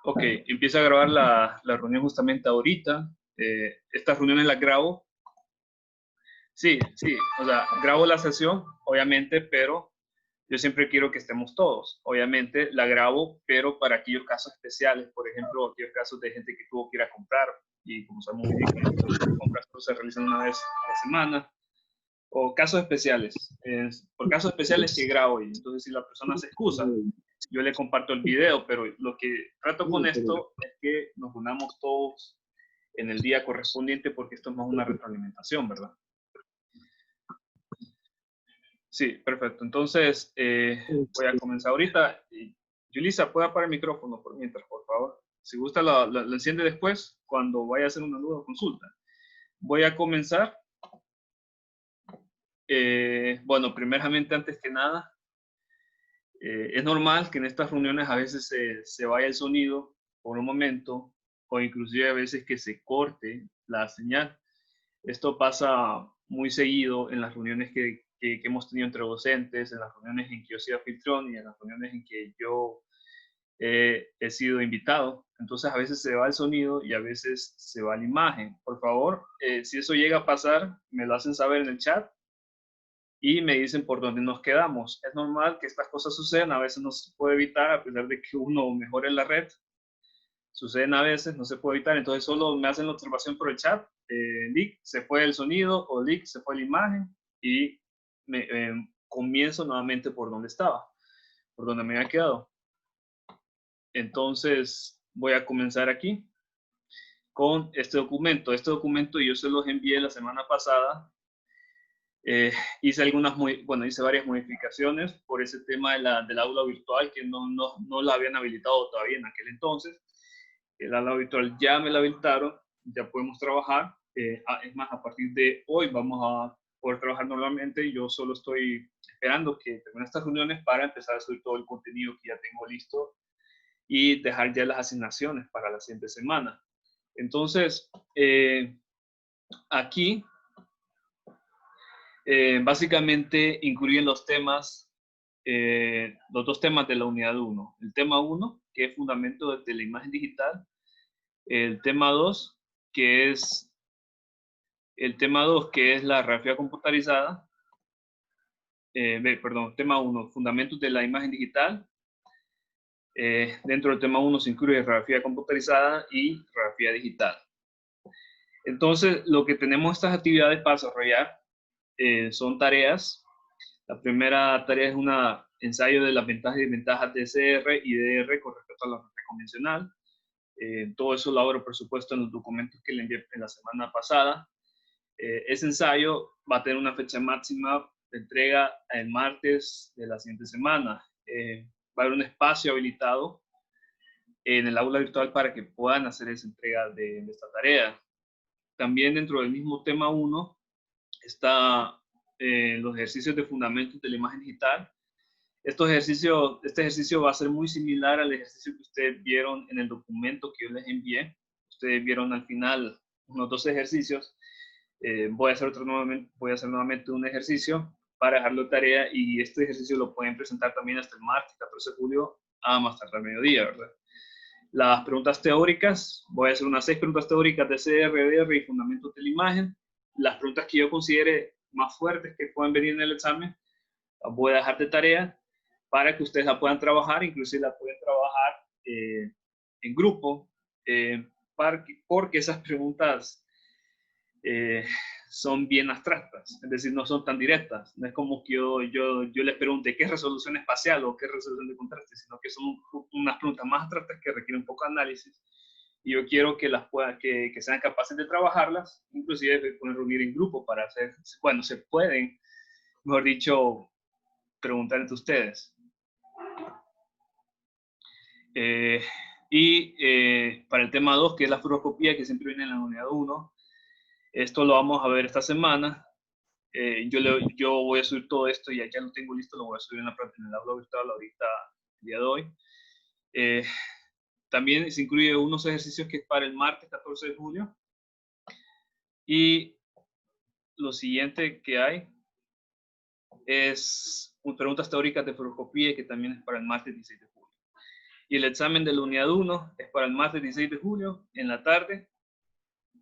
Ok, empiezo a grabar la reunión justamente ahorita. Estas reuniones las grabo. Sí, sí, o sea, grabo la sesión, obviamente, pero yo siempre quiero que estemos todos. Obviamente la grabo, pero para aquellos casos especiales, por ejemplo, aquellos casos de gente que tuvo que ir a comprar y como sabemos muy bien que las compras solo se realizan una vez a la semana, o casos especiales. Por casos especiales que grabo y entonces si la persona se excusa, yo le comparto el video, pero lo que trato con esto es que nos unamos todos en el día correspondiente porque esto es más una retroalimentación, ¿verdad? Sí, perfecto. Entonces, voy a comenzar ahorita. Yulisa, ¿puede apagar el micrófono por mientras, por favor? Si gusta, la enciende después cuando vaya a hacer una nueva consulta. Voy a comenzar. Bueno, primeramente, antes que nada, es normal que en estas reuniones a veces se vaya el sonido por un momento o inclusive a veces que se corte la señal. Esto pasa muy seguido en las reuniones que hemos tenido entre docentes, en las reuniones en que yo he sido anfitrión y en las reuniones en que yo he sido invitado. Entonces a veces se va el sonido y a veces se va la imagen. Por favor, si eso llega a pasar, me lo hacen saber en el chat y me dicen por dónde nos quedamos. Es normal que estas cosas sucedan, a veces no se puede evitar, a pesar de que uno mejore la red. Suceden a veces, no se puede evitar, entonces solo me hacen la observación por el chat. Lick, se fue el sonido o Lick, se fue la imagen y comienzo nuevamente por donde estaba, por donde me había quedado. Entonces voy a comenzar aquí con este documento. Este documento yo se los envié la semana pasada. Hice hice varias modificaciones por ese tema del aula virtual que no la habían habilitado todavía en aquel entonces. El aula virtual ya me la habilitaron, ya podemos trabajar. Es más, a partir de hoy vamos a poder trabajar normalmente. Yo solo estoy esperando que termine estas reuniones para empezar a subir todo el contenido que ya tengo listo y dejar ya las asignaciones para la siguiente semana. Entonces, aquí básicamente incluyen los temas, los dos temas de la unidad 1. El tema 1, que es fundamento de la imagen digital. El tema 2, que es la radiografía computarizada. Tema 1, fundamentos de la imagen digital. Dentro del tema 1 se incluye radiografía computarizada y radiografía digital. Entonces, lo que tenemos estas actividades para desarrollar son tareas. La primera tarea es un ensayo de las ventajas y desventajas de CR y DR con respecto a la radiografía convencional. Todo eso lo abro, por supuesto, en los documentos que le envié en la semana pasada. Ese ensayo va a tener una fecha máxima de entrega el martes de la siguiente semana. Va a haber un espacio habilitado en el aula virtual para que puedan hacer esa entrega de esta tarea. También dentro del mismo tema 1 está los ejercicios de fundamentos de la imagen digital. Este ejercicio va a ser muy similar al ejercicio que ustedes vieron en el documento que yo les envié. Ustedes vieron al final unos 2 ejercicios. Voy a hacer nuevamente un ejercicio para dejarlo de tarea y este ejercicio lo pueden presentar también hasta el martes 14 de julio a más tardar mediodía, ¿verdad? Las preguntas teóricas, voy a hacer unas 6 preguntas teóricas de CR, y fundamentos de la imagen. Las preguntas que yo considere más fuertes que pueden venir en el examen, las voy a dejar de tarea para que ustedes la puedan trabajar, inclusive la pueden trabajar en grupo, porque esas preguntas son bien abstractas, es decir, no son tan directas. No es como que yo les pregunte qué es resolución espacial o qué es resolución de contraste, sino que son unas preguntas más abstractas que requieren un poco de análisis. Y yo quiero que sean capaces de trabajarlas, inclusive se pueden reunir en grupo para hacer, bueno, se pueden, mejor dicho, preguntar entre ustedes. Para el tema 2, que es la fluoroscopía, que siempre viene en la unidad 1, esto lo vamos a ver esta semana. Yo voy a subir todo esto y ya lo tengo listo, lo voy a subir en el aula virtual ahorita, el día de hoy. También se incluye unos ejercicios que es para el martes 14 de julio. Y lo siguiente que hay es preguntas teóricas de fluoroscopía que también es para el martes 16 de julio. Y el examen de la unidad 1 es para el martes 16 de julio en la tarde.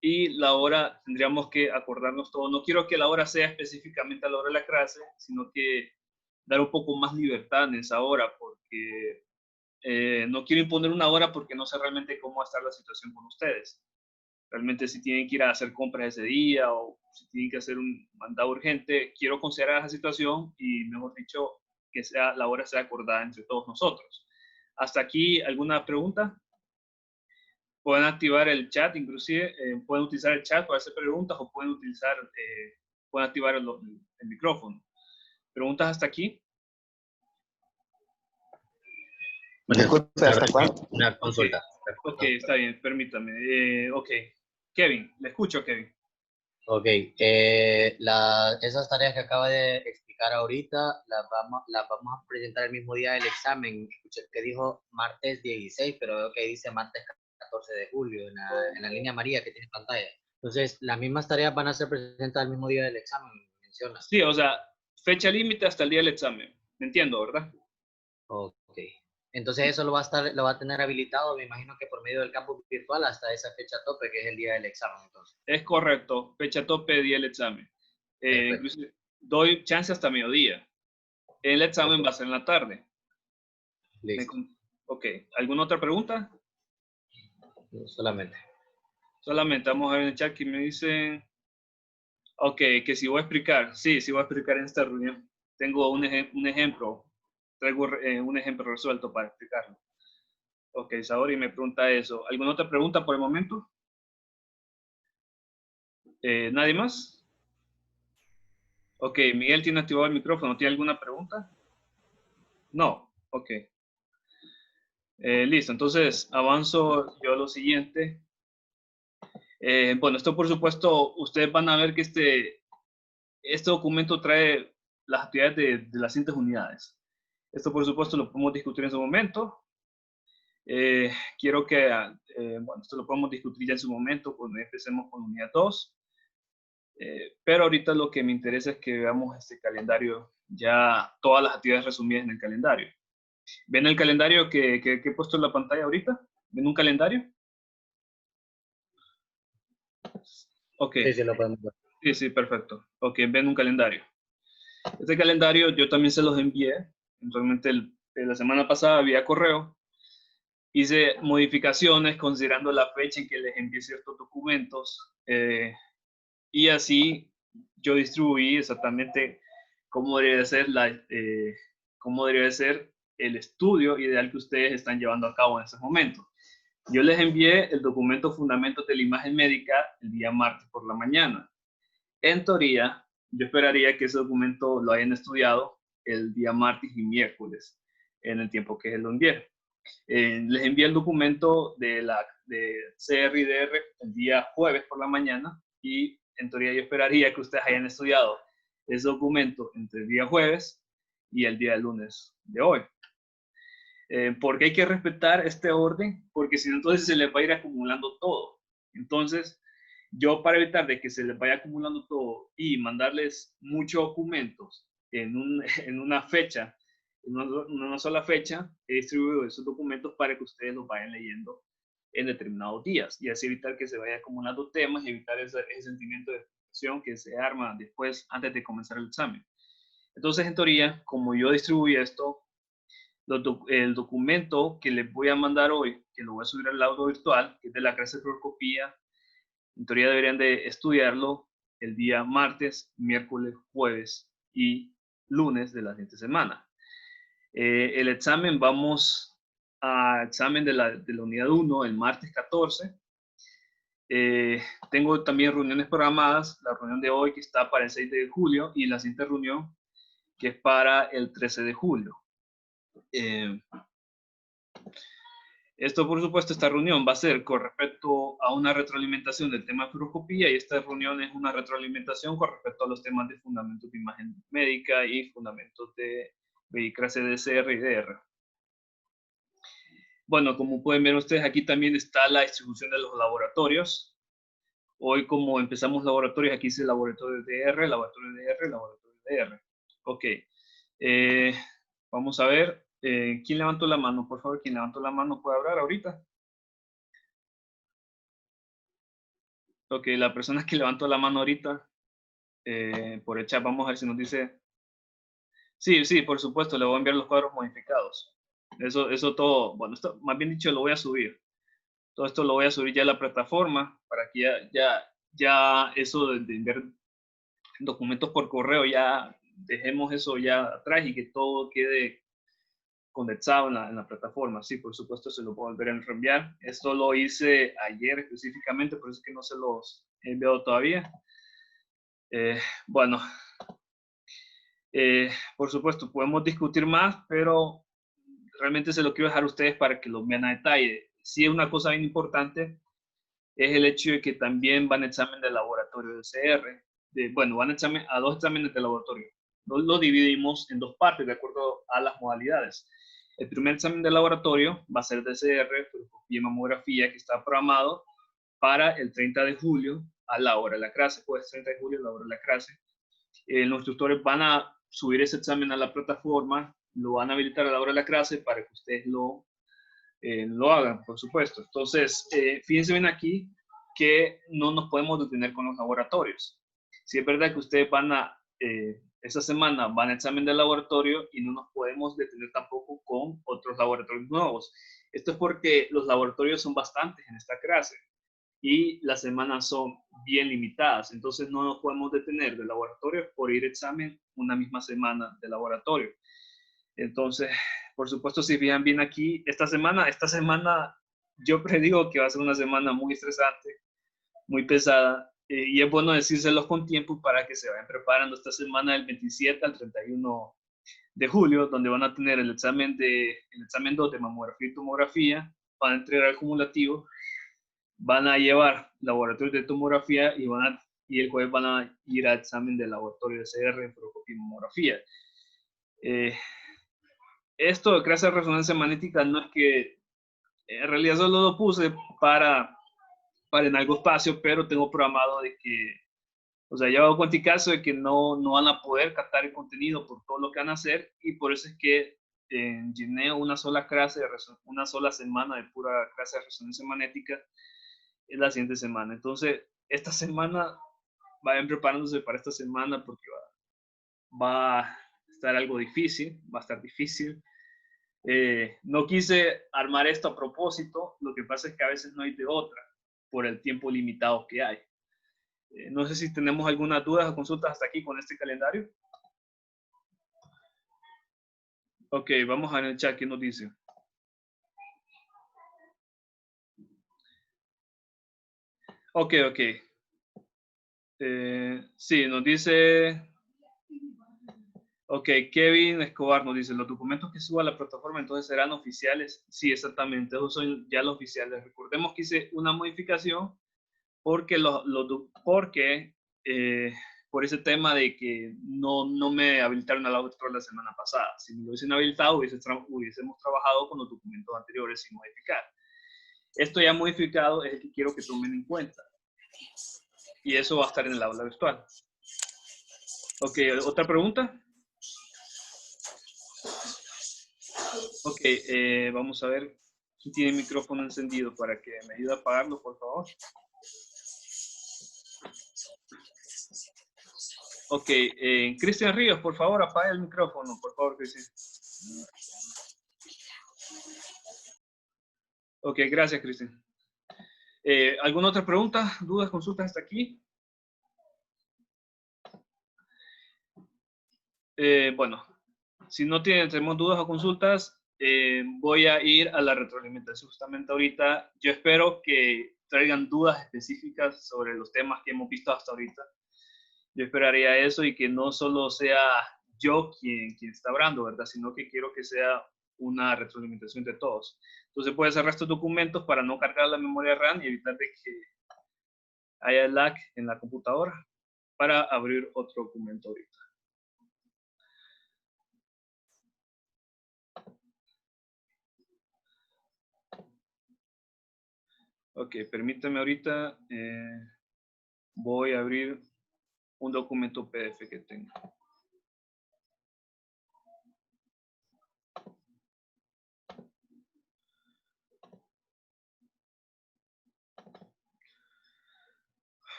Y la hora tendríamos que acordarnos todo. No quiero que la hora sea específicamente a la hora de la clase, sino que dar un poco más libertad en esa hora, porque no quiero imponer una hora porque no sé realmente cómo va a estar la situación con ustedes. Realmente si tienen que ir a hacer compras ese día o si tienen que hacer un mandado urgente, quiero considerar esa situación y, mejor dicho, que sea, la hora sea acordada entre todos nosotros. ¿Hasta aquí alguna pregunta? Pueden activar el chat, inclusive pueden utilizar el chat para hacer preguntas o pueden utilizar, pueden activar el micrófono. ¿Preguntas hasta aquí? Disculpe, ¿hasta cuándo? Una consulta. Ok, está bien, permítame. Ok, Kevin, le escucho, Kevin. Ok, esas tareas que acaba de explicar ahorita las vamos a presentar el mismo día del examen. Escuché que dijo martes 16, pero veo que dice martes 14 de julio en la línea amarilla que tiene pantalla. Entonces, las mismas tareas van a ser presentadas el mismo día del examen, menciona. Sí, o sea, fecha límite hasta el día del examen. Me entiendo, ¿verdad? Ok. Entonces eso lo va a tener habilitado, me imagino que por medio del campus virtual hasta esa fecha tope, que es el día del examen, entonces. Es correcto, fecha tope, día del examen. Inclusive doy chance hasta mediodía. El examen va a ser en la tarde. Listo. Ok, ¿alguna otra pregunta? Solamente. Solamente vamos a ver en el chat que me dicen. Ok, que si voy a explicar. Sí, sí voy a explicar en esta reunión. Tengo un ejemplo. Traigo un ejemplo resuelto para explicarlo. Ok, Saori me pregunta eso. ¿Alguna otra pregunta por el momento? ¿Nadie más? Ok, Miguel tiene activado el micrófono. ¿Tiene alguna pregunta? No. Ok. Listo, entonces avanzo yo a lo siguiente. Bueno, esto por supuesto, ustedes van a ver que este documento trae las actividades de las siguientes unidades. Esto por supuesto lo podemos discutir en su momento. Quiero que, bueno, esto lo podemos discutir ya en su momento cuando empecemos con unidad 2. Pero ahorita lo que me interesa es que veamos este calendario, ya todas las actividades resumidas en el calendario. ¿Ven el calendario que he puesto en la pantalla ahorita? ¿Ven un calendario? Ok. Sí, sí, lo podemos ver. Sí, sí, perfecto. Ok, ven un calendario. Este calendario yo también se los envié. Realmente la semana pasada vía correo. Hice modificaciones considerando la fecha en que les envié ciertos documentos. Y así yo distribuí exactamente cómo debería ser cómo debería ser el estudio ideal que ustedes están llevando a cabo en estos momentos. Yo les envié el documento Fundamentos de la Imagen Médica el día martes por la mañana. En teoría, yo esperaría que ese documento lo hayan estudiado el día martes y miércoles, en el tiempo que lo envié. Les envié el documento de CRIDR el día jueves por la mañana y en teoría yo esperaría que ustedes hayan estudiado ese documento entre el día jueves y el día lunes de hoy. Porque hay que respetar este orden, porque si no, entonces se les va a ir acumulando todo. Entonces, yo para evitar de que se les vaya acumulando todo y mandarles muchos documentos en una fecha, en una sola fecha, he distribuido esos documentos para que ustedes los vayan leyendo en determinados días y así evitar que se vaya acumulando temas y evitar ese sentimiento de frustración que se arma después, antes de comenzar el examen. Entonces, en teoría, como yo distribuí esto, el documento que les voy a mandar hoy, que lo voy a subir al aula virtual, que es de la clase de fluoroscopía, en teoría deberían de estudiarlo el día martes, miércoles, jueves y lunes de la siguiente semana. El examen, vamos a examen de la unidad 1 el martes 14. Tengo también reuniones programadas, la reunión de hoy que está para el 6 de julio y la siguiente reunión que es para el 13 de julio. Esto, por supuesto, esta reunión va a ser con respecto a una retroalimentación del tema de fluoroscopía y esta reunión es una retroalimentación con respecto a los temas de fundamentos de imagen médica y fundamentos de clase de CR y DR. Bueno, como pueden ver ustedes, aquí también está la distribución de los laboratorios. Hoy, como empezamos laboratorios, aquí dice laboratorio de DR, laboratorio de DR, laboratorio de DR. Ok. Vamos a ver. ¿Quién levantó la mano? Por favor, ¿quién levantó la mano puede hablar ahorita? Ok, la persona que levantó la mano ahorita, por el chat, vamos a ver si nos dice. Sí, sí, por supuesto, le voy a enviar los cuadros modificados. Eso todo, bueno, esto más bien dicho lo voy a subir. Todo esto lo voy a subir ya a la plataforma para que ya eso de enviar documentos por correo, ya dejemos eso ya atrás y que todo quede condensado en la plataforma. Sí, por supuesto, se lo puedo volver a reenviar. Esto lo hice ayer específicamente, por eso es que no se los he enviado todavía. Bueno, por supuesto, podemos discutir más, pero realmente se lo quiero dejar a ustedes para que lo vean a detalle. Sí, una cosa bien importante es el hecho de que también van a examen de laboratorio de CR. Bueno, van a dos exámenes de laboratorio. Lo dividimos en dos partes de acuerdo a las modalidades. El primer examen de laboratorio va a ser de CR, y mamografía, que está programado para el 30 de julio a la hora de la clase, pues 30 de julio a la hora de la clase. Los instructores van a subir ese examen a la plataforma, lo van a habilitar a la hora de la clase para que ustedes lo hagan, por supuesto. Entonces, fíjense bien aquí que no nos podemos detener con los laboratorios. Si es verdad que ustedes esta semana van a examen de laboratorio y no nos podemos detener tampoco con otros laboratorios nuevos. Esto es porque los laboratorios son bastantes en esta clase y las semanas son bien limitadas. Entonces, no nos podemos detener de laboratorio por ir a examen una misma semana de laboratorio. Entonces, por supuesto, si fijan bien aquí, esta semana yo predigo que va a ser una semana muy estresante, muy pesada, y es bueno decírselos con tiempo para que se vayan preparando esta semana del 27 al 31 de julio, donde van a tener el examen 2 de mamografía y tomografía, van a entregar el cumulativo, van a llevar laboratorios de tomografía y el jueves van a ir al examen de laboratorio de CR, fluoroscopía y mamografía. Esto de clase de resonancia magnética no es que en realidad solo lo puse para en algo espacio, pero tengo programado de que, o sea, ya hago cuenta y caso de que no van a poder captar el contenido por todo lo que van a hacer y por eso es que llené una sola una sola semana de pura clase de resonancia magnética en la siguiente semana. Entonces, esta semana vayan preparándose para esta semana porque va a estar algo difícil, va a estar difícil. No quise armar esto a propósito, lo que pasa es que a veces no hay de otra, por el tiempo limitado que hay. No sé si tenemos algunas dudas o consultas hasta aquí con este calendario. Ok, vamos a ver en el chat qué nos dice. Ok. Sí, nos dice... Ok, Kevin Escobar nos dice, los documentos que suba a la plataforma entonces serán oficiales. Sí, exactamente, esos son ya los oficiales. Recordemos que hice una modificación porque, por ese tema de que no me habilitaron a la otra la semana pasada. Si me lo hubiesen habilitado, hubiésemos trabajado con los documentos anteriores sin modificar. Esto ya modificado es el que quiero que tomen en cuenta. Y eso va a estar en el aula virtual. Ok, ¿otra pregunta? Ok, vamos a ver quién tiene el micrófono encendido para que me ayude a apagarlo, por favor. Ok, Cristian Ríos, por favor, apaga el micrófono, por favor, Cristian. Ok, gracias, Cristian. ¿Alguna otra pregunta, dudas, consultas hasta aquí? Bueno, si no tenemos dudas o consultas, voy a ir a la retroalimentación justamente ahorita. Yo espero que traigan dudas específicas sobre los temas que hemos visto hasta ahorita. Yo esperaría eso y que no solo sea yo quien está hablando, ¿verdad? Sino que quiero que sea una retroalimentación de todos. Entonces puedes cerrar estos documentos para no cargar la memoria RAM y evitar de que haya lag en la computadora para abrir otro documento ahorita. Ok, permítame ahorita, voy a abrir un documento PDF que tengo.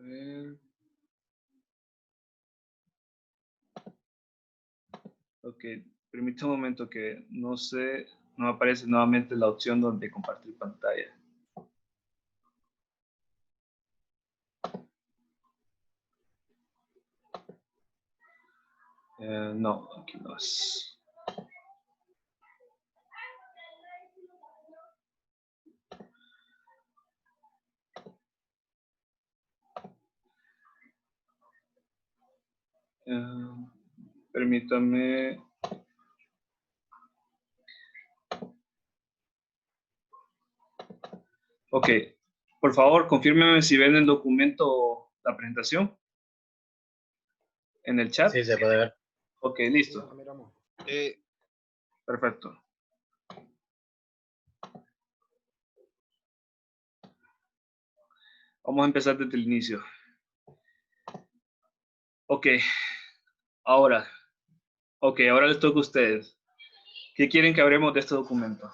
ver. Ok, permítame un momento que no sé, no aparece nuevamente la opción donde compartir pantalla. No, aquí no es. Permítame. Ok, por favor, confírmeme si ven el documento, la presentación en el chat. Sí, se puede ver. Ok, listo. Perfecto. Vamos a empezar desde el inicio. Ok, ahora les toca a ustedes. ¿Qué quieren que hablemos de este documento?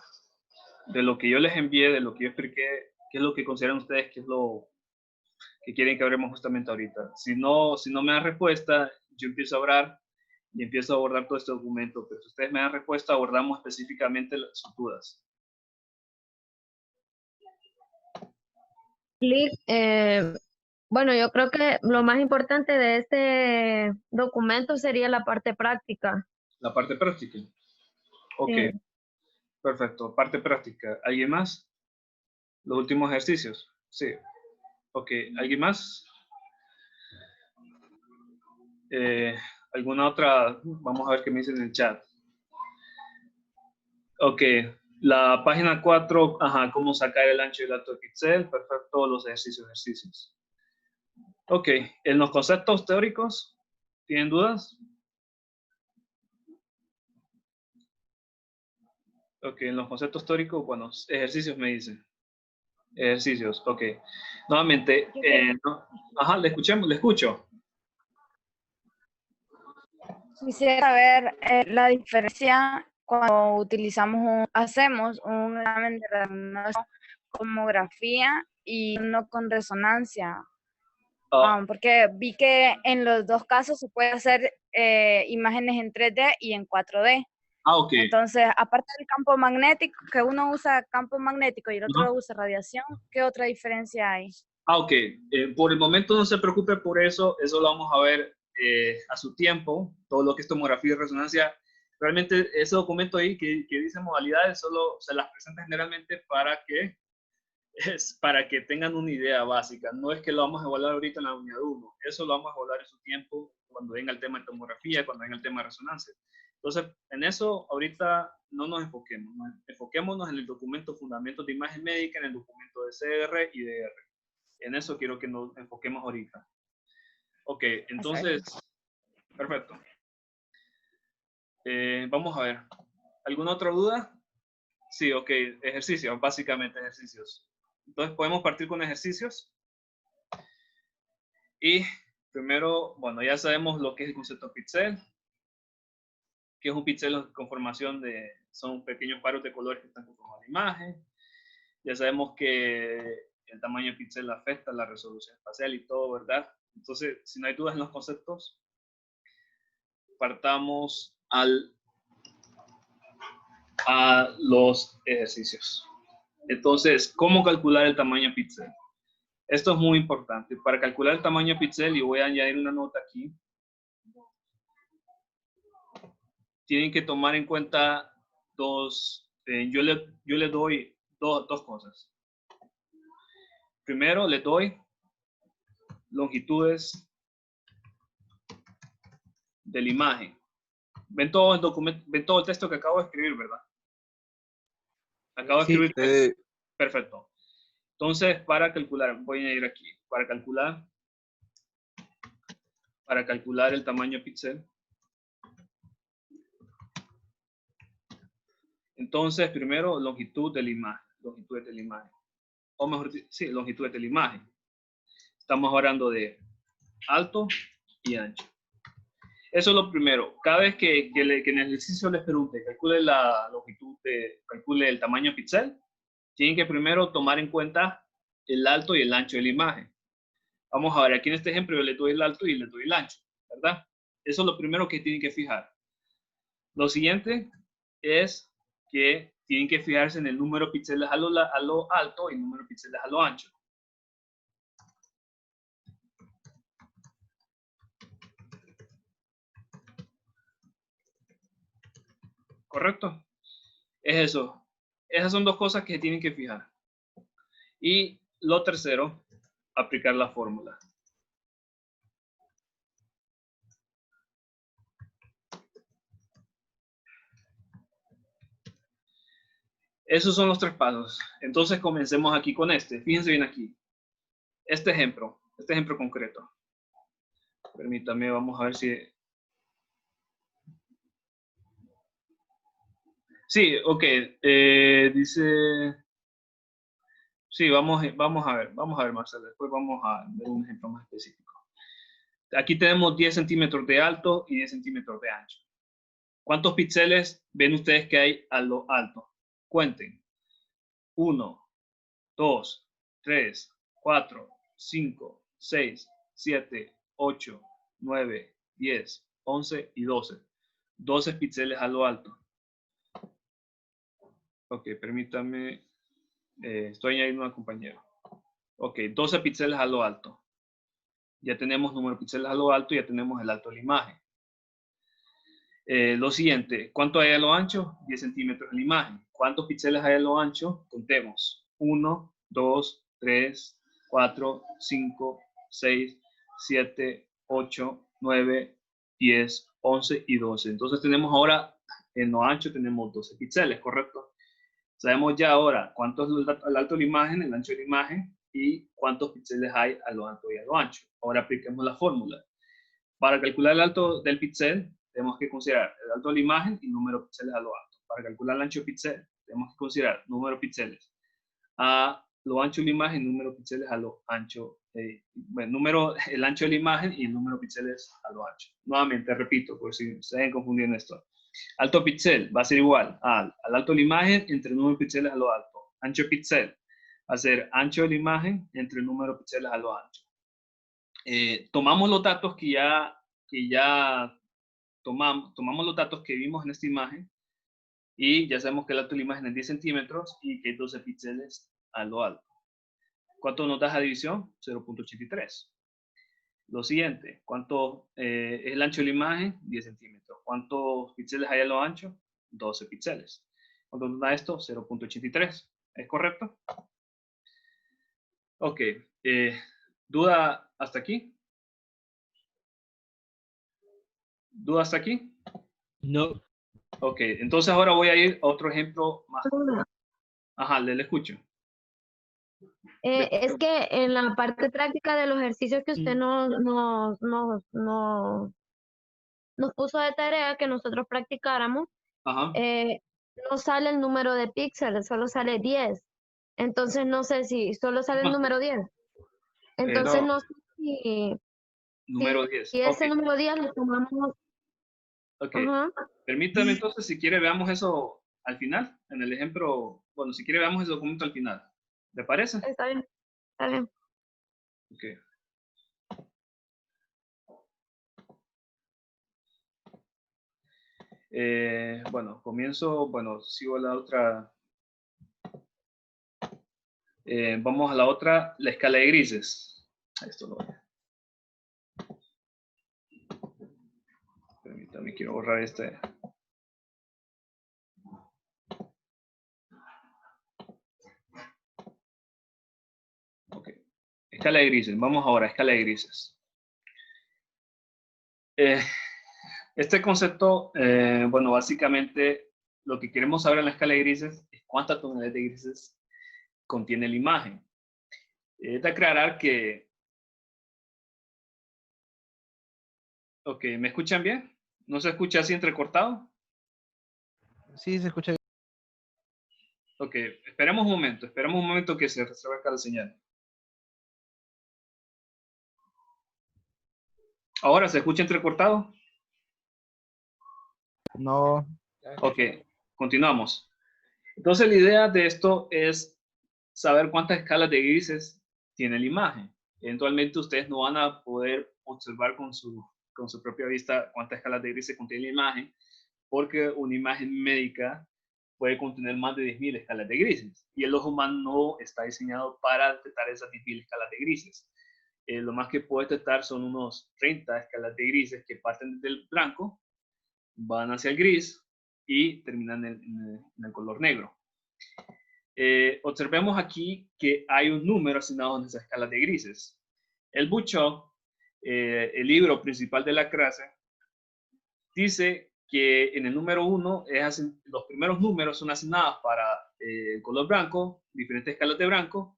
De lo que yo les envié, de lo que yo expliqué, ¿qué es lo que consideran ustedes que es lo que quieren que hablemos justamente ahorita? Si no me dan respuesta, yo empiezo a hablar y empiezo a abordar todo este documento, pero si ustedes me dan respuesta, abordamos específicamente sus dudas. Liz, bueno, yo creo que lo más importante de este documento sería la parte práctica. La parte práctica. Ok, Sí. perfecto. Parte práctica. ¿Alguien más? Los últimos ejercicios. Sí. Ok, ¿alguien más? ¿Alguna otra? Vamos a ver qué me dicen en el chat. Ok, la página 4, ajá, cómo sacar el ancho y el alto de píxel. Perfecto, los ejercicios. Ok, en los conceptos teóricos, ¿tienen dudas? Ok, en los conceptos teóricos, bueno, ejercicios me dicen. Ejercicios, ok. Nuevamente, ajá, le escucho. Quisiera saber la diferencia cuando hacemos un examen de resonancia con tomografía y uno con resonancia. Porque vi que en los dos casos se puede hacer imágenes en 3D y en 4D. Ok. Entonces, aparte del campo magnético, que uno usa campo magnético y el otro usa radiación, ¿qué otra diferencia hay? Ok. Por el momento no se preocupe por eso lo vamos a ver a su tiempo, todo lo que es tomografía y resonancia. Realmente ese documento ahí que dice modalidades solo se las presenta generalmente para que tengan una idea básica. No es que lo vamos a evaluar ahorita en la unidad 1, eso lo vamos a evaluar en su tiempo cuando venga el tema de tomografía, cuando venga el tema de resonancia. Entonces, en eso ahorita no nos enfoquemos, enfoquémonos en el documento Fundamentos de Imagen Médica, en el documento de CR y de R. En eso quiero que nos enfoquemos ahorita. Ok, entonces, perfecto. Vamos a ver. ¿Alguna otra duda? Sí, ok, ejercicios, básicamente ejercicios. Entonces, podemos partir con ejercicios. Y primero, bueno, ya sabemos lo que es el concepto píxel, que es un píxel con formación son pequeños paros de colores que están conformando la imagen. Ya sabemos que el tamaño de píxel afecta la resolución espacial y todo, ¿verdad? Entonces, si no hay dudas en los conceptos, partamos a los ejercicios. Entonces, ¿cómo calcular el tamaño de píxel? Esto es muy importante. Para calcular el tamaño de píxel, y voy a añadir una nota aquí, tienen que tomar en cuenta yo le doy dos cosas. Primero, le doy longitudes de la imagen. Ven todo el documento, ven todo el texto que acabo de escribir, ¿verdad? Acabo de escribir. Perfecto. Entonces, para calcular, voy a ir aquí, para calcular el tamaño píxel. Entonces, primero, longitud de la imagen. Longitudes de la imagen. O mejor, sí, longitudes de la imagen. Estamos hablando de alto y ancho. Eso es lo primero. Cada vez que en el ejercicio les pregunte, calcule la longitud, calcule el tamaño píxel, tienen que primero tomar en cuenta el alto y el ancho de la imagen. Vamos a ver, aquí en este ejemplo yo le doy el alto y le doy el ancho, ¿verdad? Eso es lo primero que tienen que fijar. Lo siguiente es que tienen que fijarse en el número de píxeles a lo alto y el número de píxeles a lo ancho. ¿Correcto? Es eso. Esas son dos cosas que tienen que fijar. Y lo tercero, aplicar la fórmula. Esos son los tres pasos. Entonces comencemos aquí con este. Fíjense bien aquí. Este ejemplo concreto. Permítame, vamos a ver si... Sí, ok. Dice... Sí, vamos a ver, Marcelo. Después vamos a ver un ejemplo más específico. Aquí tenemos 10 centímetros de alto y 10 centímetros de ancho. ¿Cuántos píxeles ven ustedes que hay a lo alto? Cuenten. 1, 2, 3, 4, 5, 6, 7, 8, 9, 10, 11 y 12. 12 píxeles a lo alto. Ok, permítame. Estoy añadiendo una compañera. Ok, 12 píxeles a lo alto. Ya tenemos número de píxeles a lo alto, ya tenemos el alto de la imagen. Lo siguiente, ¿cuánto hay a lo ancho? 10 centímetros en la imagen. ¿Cuántos píxeles hay a lo ancho? Contemos. 1, 2, 3, 4, 5, 6, 7, 8, 9, 10, 11 y 12. Entonces tenemos ahora, en lo ancho tenemos 12 píxeles, ¿correcto? Sabemos ya ahora cuánto es el alto de la imagen, el ancho de la imagen y cuántos píxeles hay a lo alto y a lo ancho. Ahora apliquemos la fórmula. Para calcular el alto del píxel, tenemos que considerar el alto de la imagen y el número de píxeles a lo alto. Para calcular el ancho de píxel, tenemos que considerar número de píxeles a lo ancho de la imagen y número de píxeles a lo ancho. El ancho de la imagen y el número de píxeles a lo ancho. Nuevamente, repito, por si se deben confundir en esto. Alto píxel va a ser igual al alto de la imagen entre el número de píxeles a lo alto. Ancho de píxel va a ser ancho de la imagen entre el número de píxeles a lo ancho. Tomamos los datos que ya tomamos los datos que vimos en esta imagen y ya sabemos que el alto de la imagen es 10 centímetros y que hay 12 píxeles a lo alto. ¿Cuánto nos da esa división? 0.83. Lo siguiente, ¿cuánto es el ancho de la imagen? 10 centímetros. ¿Cuántos píxeles hay a lo ancho? 12 píxeles. ¿Cuánto nos da esto? 0.83. ¿Es correcto? Ok. ¿Duda hasta aquí? ¿Duda hasta aquí? No. Ok, entonces ahora voy a ir a otro ejemplo más. Ajá, le escucho. Es que en la parte práctica de los ejercicios que usted nos puso de tarea que nosotros practicáramos, Ajá. no sale el número de píxeles, solo sale 10. Entonces no sé si solo sale el número 10. Entonces no sé si Número 10. si ese número 10 lo tomamos. Ok. Ajá. Permítame entonces, si quiere, veamos eso al final, en el ejemplo. Bueno, si quiere, veamos ese documento al final. ¿Le parece? Está bien, está bien. Ok. Bueno, sigo la otra. Vamos a la otra, la escala de grises. Esto lo voy a... Permítame, quiero borrar este. Ok. Escala de grises. Vamos ahora a escala de grises. Este concepto, bueno, básicamente lo que queremos saber en la escala de grises es cuántas tonalidades de grises contiene la imagen. Es de aclarar que... Ok, ¿me escuchan bien? ¿No se escucha así entrecortado? Sí, se escucha bien. Ok, esperemos un momento que se restablezca la señal. ¿Ahora se escucha entrecortado? No. Ok, continuamos. Entonces la idea de esto es saber cuántas escalas de grises tiene la imagen. Eventualmente ustedes no van a poder observar con su propia vista cuántas escalas de grises contiene la imagen, porque una imagen médica puede contener más de 10.000 escalas de grises, y el ojo humano no está diseñado para detectar esas 10.000 escalas de grises. Lo más que puede detectar son unos 30 escalas de grises que parten del blanco, van hacia el gris y terminan en el color negro. Observemos aquí que hay un número asignado en esa escala de grises. El Buchó, el libro principal de la clase, dice que en el número 1 los primeros números son asignados para el color blanco, diferentes escalas de blanco.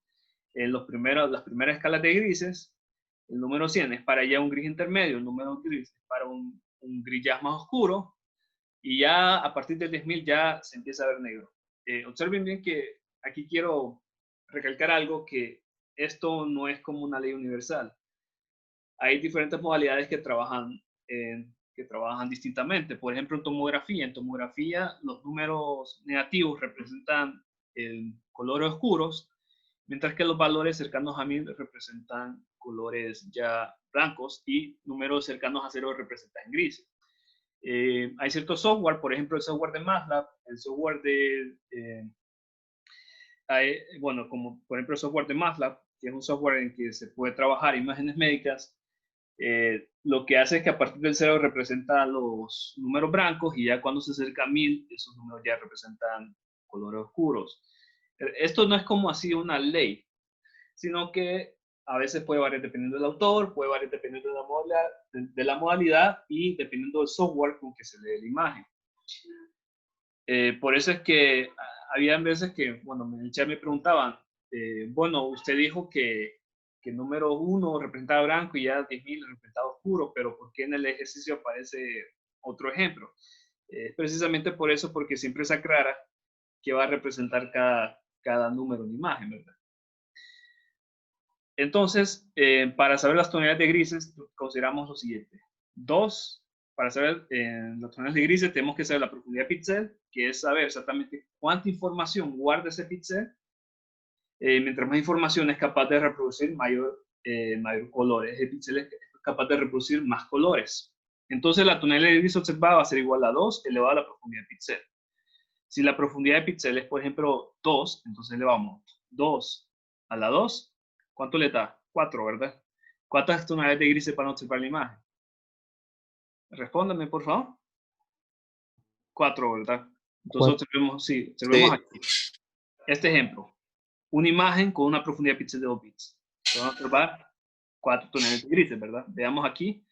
En las primeras escalas de grises, el número 100 es para ya un gris intermedio, el número gris es para un gris ya más oscuro, y ya a partir del 10.000 ya se empieza a ver negro. Observen bien que aquí quiero recalcar algo, que esto no es como una ley universal. Hay diferentes modalidades que trabajan distintamente. Por ejemplo, en tomografía los números negativos representan colores oscuros, mientras que los valores cercanos a 1000 representan colores ya blancos y números cercanos a 0 representan grises. Hay cierto software, por ejemplo el software de MATLAB, el software bueno, como por ejemplo el software de MATLAB, que es un software en que se puede trabajar imágenes médicas. Lo que hace es que a partir del 0 representa los números blancos, y ya cuando se acerca a 1000, esos números ya representan colores oscuros. Esto no es como así una ley, sino que a veces puede variar dependiendo del autor, puede variar dependiendo de la modalidad y dependiendo del software con que se lee la imagen. Por eso es que había veces que, bueno, en el chat me preguntaban, bueno, usted dijo que el número 1 representaba blanco y ya 10.000 representaba oscuro, pero ¿por qué en el ejercicio aparece otro ejemplo? Precisamente por eso, porque siempre se aclara que va a representar cada número en imagen, ¿verdad? Entonces, para saber las tonalidades de grises, consideramos lo siguiente. Para saber las tonalidades de grises, tenemos que saber la profundidad de píxel, que es saber exactamente cuánta información guarda ese píxel. Mientras más información es capaz de reproducir mayor colores. El píxel es capaz de reproducir más colores. Entonces, la tonalidad de gris observada va a ser igual a 2 elevado a la profundidad de píxel. Si la profundidad de píxel es, por ejemplo, 2, entonces elevamos 2 a la 2. ¿Cuánto le da? 4, ¿verdad? ¿Cuántas tonalidades de grises van a observar la imagen? Respóndame, por favor. 4, ¿verdad? Entonces observemos aquí. Este ejemplo. Una imagen con una profundidad de píxel de 2 bits. Se van a observar 4 tonalidades de grises, ¿verdad? Veamos aquí.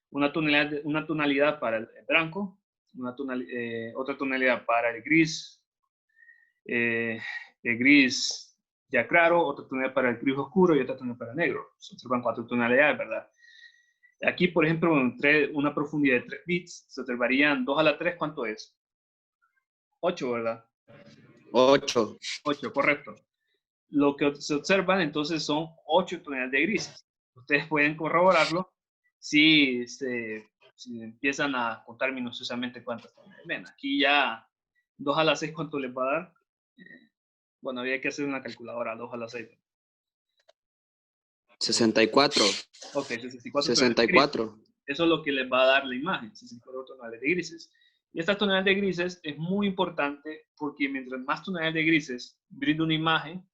Una tonalidad para el blanco, otra tonalidad para el gris ya claro, otra tonalidad para el gris oscuro y otra tonalidad para el negro. Se observan 4 tonalidades, ¿verdad? Aquí, por ejemplo, entre una profundidad de 3 bits, se observarían 2 a la 3, ¿cuánto es? 8, ¿verdad? 8. 8, correcto. Lo que se observan entonces son 8 tonalidades de grises. Ustedes pueden corroborarlo si empiezan a contar minuciosamente cuántas tonalidades ven. Aquí ya 2 a la 6, ¿cuánto les va a dar? Bueno, había que hacer una calculadora, 2 a la 6. 64. Ok, 64. 64. Eso es lo que les va a dar la imagen, 64 tonalidades de grises. Y estas tonalidades de grises es muy importante porque mientras más tonalidades de grises brinda una imagen,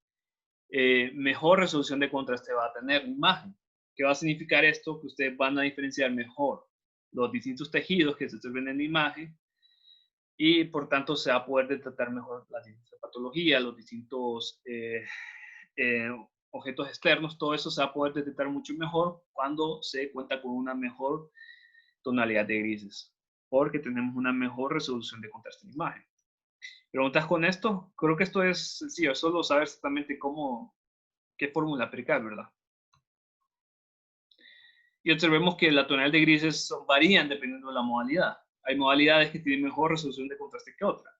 mejor resolución de contraste va a tener la imagen. ¿Qué va a significar esto? Que ustedes van a diferenciar mejor los distintos tejidos que se observen en la imagen, y por tanto se va a poder detectar mejor las distintas patologías, los distintos objetos externos. Todo eso se va a poder detectar mucho mejor cuando se cuenta con una mejor tonalidad de grises, porque tenemos una mejor resolución de contraste en la imagen. ¿Preguntas con esto? Creo que esto es sencillo, es solo saber exactamente qué fórmula aplicar, ¿verdad? Y observemos que la tonalidad de grises varían dependiendo de la modalidad. Hay modalidades que tienen mejor resolución de contraste que otras.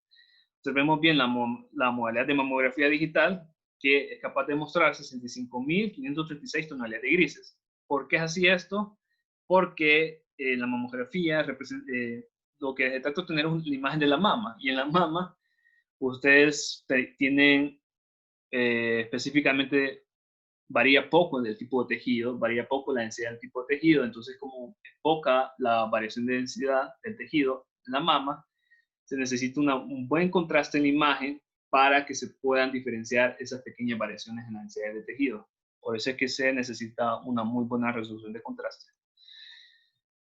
Observemos bien la modalidad de mamografía digital, que es capaz de mostrar 65.536 tonalidades de grises. ¿Por qué es así esto? Porque la mamografía lo que se trata de tener es la imagen de la mama, y en la mama ustedes tienen específicamente varía poco el tipo de tejido, varía poco la densidad del tipo de tejido, entonces como es poca la variación de densidad del tejido en la mama, se necesita un buen contraste en la imagen para que se puedan diferenciar esas pequeñas variaciones en la densidad del tejido. Por eso es que se necesita una muy buena resolución de contraste.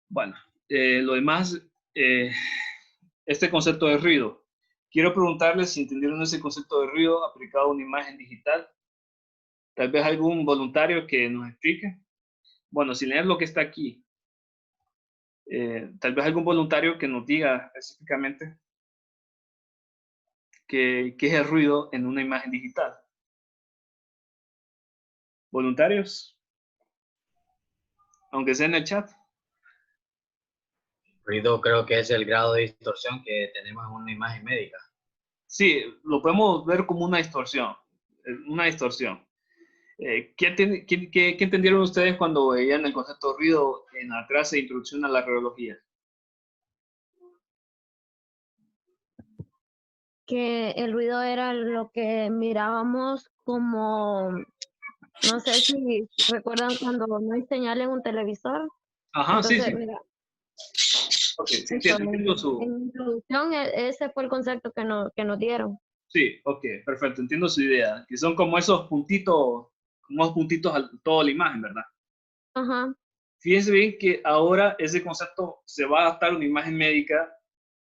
Bueno, lo demás, este concepto de ruido. Quiero preguntarles si entendieron ese concepto de ruido aplicado a una imagen digital. Tal vez algún voluntario que nos explique. Bueno, sin leer lo que está aquí. Tal vez algún voluntario que nos diga específicamente qué es el ruido en una imagen digital. ¿Voluntarios? Aunque sea en el chat. Ruido creo que es el grado de distorsión que tenemos en una imagen médica. Sí, lo podemos ver como una distorsión. Una distorsión. ¿Qué entendieron ustedes cuando veían el concepto de ruido en la clase de introducción a la radiología? Que el ruido era lo que mirábamos como, no sé si recuerdan cuando no hay señal en un televisor. Ajá, sí, Entonces, sí. mira, Ok, sí, eso, entiendo su... en introducción ese fue el concepto que nos dieron. Sí, ok, perfecto, entiendo su idea. Que son como esos puntitos a toda la imagen, ¿verdad? Ajá. Fíjense bien que ahora ese concepto se va a adaptar a una imagen médica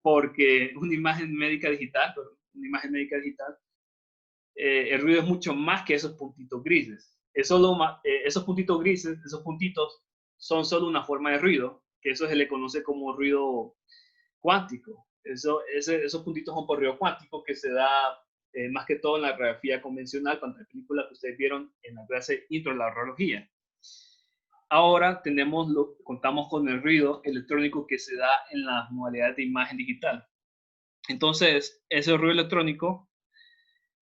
porque una imagen médica digital, el ruido es mucho más que esos puntitos grises. Esos puntitos grises, esos puntitos son solo una forma de ruido, que eso se le conoce como ruido cuántico. Esos puntitos son por ruido cuántico que se da más que todo en la radiografía convencional, cuando la película que ustedes vieron en la clase intro de la radiología. Ahora contamos con el ruido electrónico que se da en las modalidades de imagen digital. Entonces, ese ruido electrónico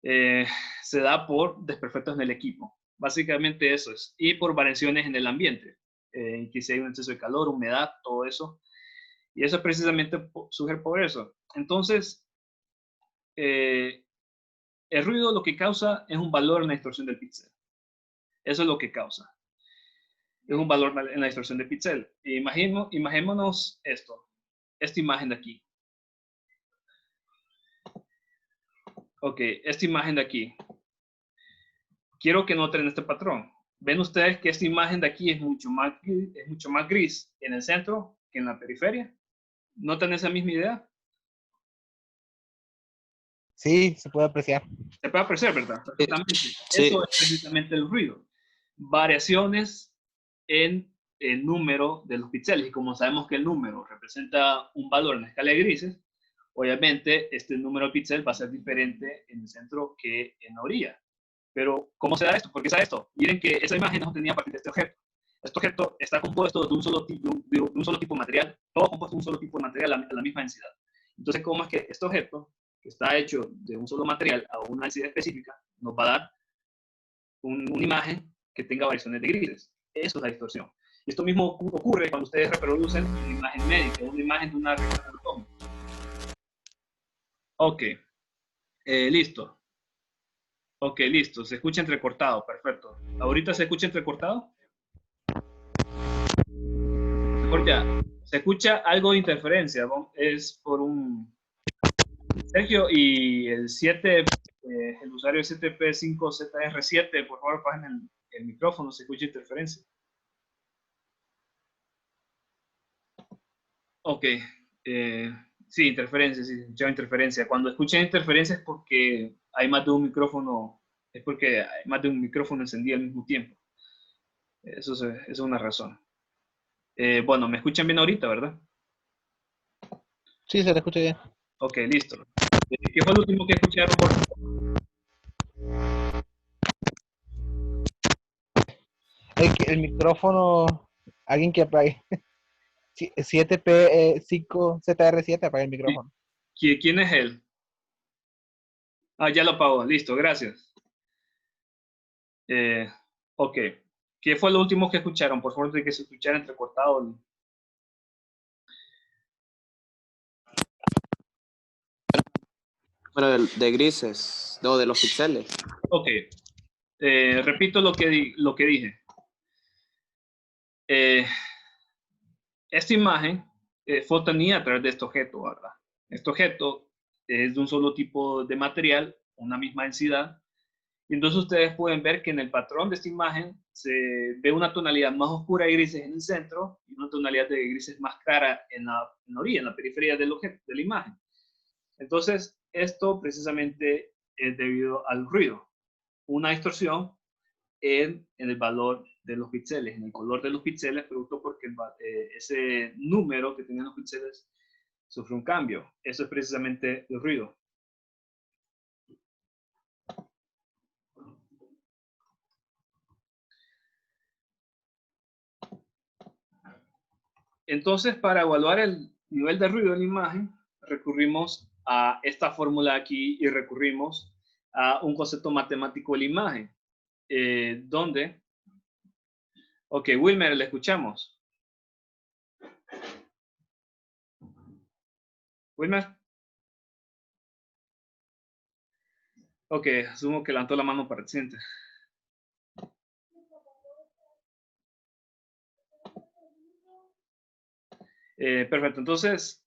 se da por desperfectos en el equipo. Básicamente eso es. Y por variaciones en el ambiente. Que si hay un exceso de calor, humedad, todo eso. Y eso es precisamente surge por eso. Entonces, el ruido lo que causa es un valor en la distorsión del píxel. Eso es lo que causa. Es un valor en la distorsión del píxel. Imaginémonos esto. Esta imagen de aquí. Ok, esta imagen de aquí. Quiero que noten este patrón. Ven ustedes que esta imagen de aquí es mucho más gris en el centro que en la periferia. ¿Notan esa misma idea? Sí, se puede apreciar. Se puede apreciar, ¿verdad? Perfectamente. Sí. Eso es precisamente el ruido. Variaciones en el número de los píxeles. Y como sabemos que el número representa un valor en la escala de grises, obviamente este número de píxeles va a ser diferente en el centro que en la orilla. Pero, ¿cómo se da esto? ¿Por qué se da esto? Miren que esa imagen no tenía a partir de este objeto. Este objeto está compuesto de un solo tipo de material, todo compuesto de un solo tipo de material a la misma densidad. Entonces, ¿cómo es que este objeto, que está hecho de un solo material a una densidad específica, nos va a dar una imagen que tenga variaciones de grises? Eso es la distorsión. Y esto mismo ocurre cuando ustedes reproducen una imagen médica, una imagen de una región anatómica. Ok, listo. Ok, listo. Se escucha entrecortado. Perfecto. ¿Ahorita se escucha entrecortado? Mejor ya. Se escucha algo de interferencia. Es por un... Sergio, y el 7, el usuario 7P5ZR7, por favor, apaguen el micrófono. Se escucha interferencia. Ok. Sí, interferencia. Sí, se escucha interferencia. Cuando escuchan interferencia es porque hay más de un micrófono. Es porque hay más de un micrófono encendido al mismo tiempo. Eso es una razón. Bueno, me escuchan bien ahorita, ¿verdad? Sí, se te escucha bien. Ok, listo. ¿Qué fue lo último que escucharon, por favor? El micrófono, alguien que apague. 7P5ZR7, apague el micrófono. ¿Quién es él? Ah, ya lo apagó. Listo, gracias. Ok. ¿Qué fue lo último que escucharon? Por favor, de que se escuchara entrecortado. Pero de grises, no, de los píxeles. Ok. repito lo que dije. Esta imagen fue obtenida a través de este objeto, ¿verdad? Este objeto es de un solo tipo de material, una misma densidad. Y entonces ustedes pueden ver que en el patrón de esta imagen se ve una tonalidad más oscura de grises en el centro y una tonalidad de grises más clara en la orilla, en la periferia del objeto, de la imagen. Entonces, esto precisamente es debido al ruido. Una distorsión en el valor de los píxeles, en el color de los píxeles, producto porque ese número que tenían los píxeles sufre un cambio. Eso es precisamente el ruido. Entonces, para evaluar el nivel de ruido de la imagen, recurrimos a esta fórmula aquí y recurrimos a un concepto matemático de la imagen, donde... Ok, Wilmer, le escuchamos. Wilmer. Ok, asumo que levantó la mano para el siguiente. Perfecto, entonces,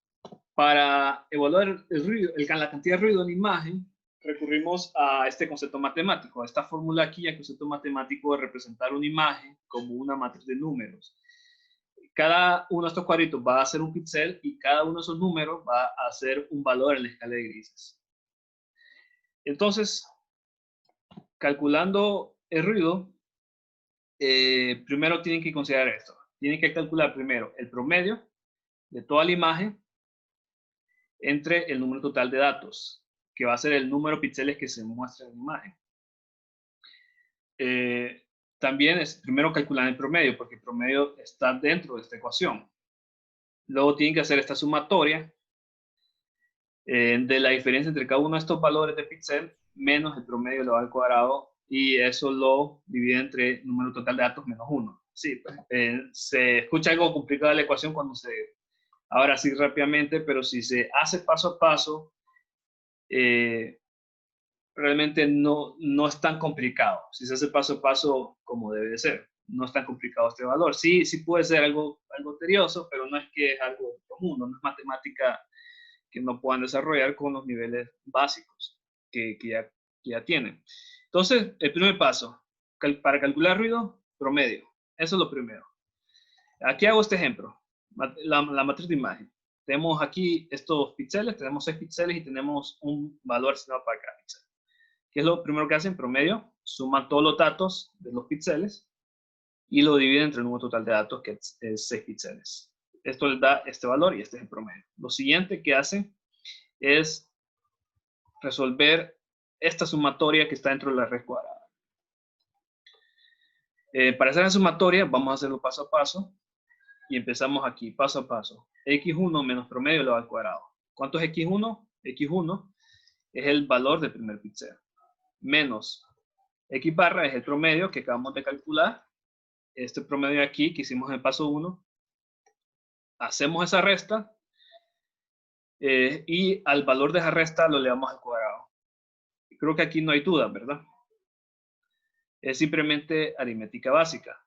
para evaluar el ruido, la cantidad de ruido en la imagen, recurrimos a este concepto matemático, a esta fórmula aquí, el concepto matemático de representar una imagen como una matriz de números. Cada uno de estos cuadritos va a ser un píxel y cada uno de esos números va a ser un valor en la escala de grises. Entonces, calculando el ruido, primero tienen que considerar esto. Tienen que calcular primero el promedio de toda la imagen entre el número total de datos, que va a ser el número de píxeles que se muestra en la imagen. También es primero calcular el promedio, porque el promedio está dentro de esta ecuación. Luego tienen que hacer esta sumatoria de la diferencia entre cada uno de estos valores de píxel menos el promedio elevado al cuadrado, y eso lo divide entre número total de datos menos 1. Sí, pues, se escucha algo complicada la ecuación cuando se... Ahora sí rápidamente, pero si se hace paso a paso, realmente no es tan complicado. Si se hace paso a paso como debe de ser, no es tan complicado este valor. Sí puede ser algo tedioso, pero no es que es algo común, no es matemática que no puedan desarrollar con los niveles básicos que ya tienen. Entonces, el primer paso, para calcular ruido, promedio. Eso es lo primero. Aquí hago este ejemplo, la matriz de imagen. Tenemos aquí estos píxeles, tenemos 6 píxeles y tenemos un valor asignado para cada píxel. ¿Qué es lo primero que hacen? Promedio, suman todos los datos de los píxeles y lo dividen entre el número total de datos, que es 6 píxeles. Esto les da este valor y este es el promedio. Lo siguiente que hacen es resolver esta sumatoria que está dentro de la raíz cuadrada. Para hacer la sumatoria, vamos a hacerlo paso a paso. Y empezamos aquí, paso a paso. X1 menos promedio elevado al cuadrado. ¿Cuánto es X1? X1 es el valor del primer píxel. Menos X barra es el promedio que acabamos de calcular. Este promedio de aquí que hicimos en el paso 1. Hacemos esa resta. Y al valor de esa resta lo elevamos al cuadrado. Creo que aquí no hay duda, ¿verdad? Es simplemente aritmética básica.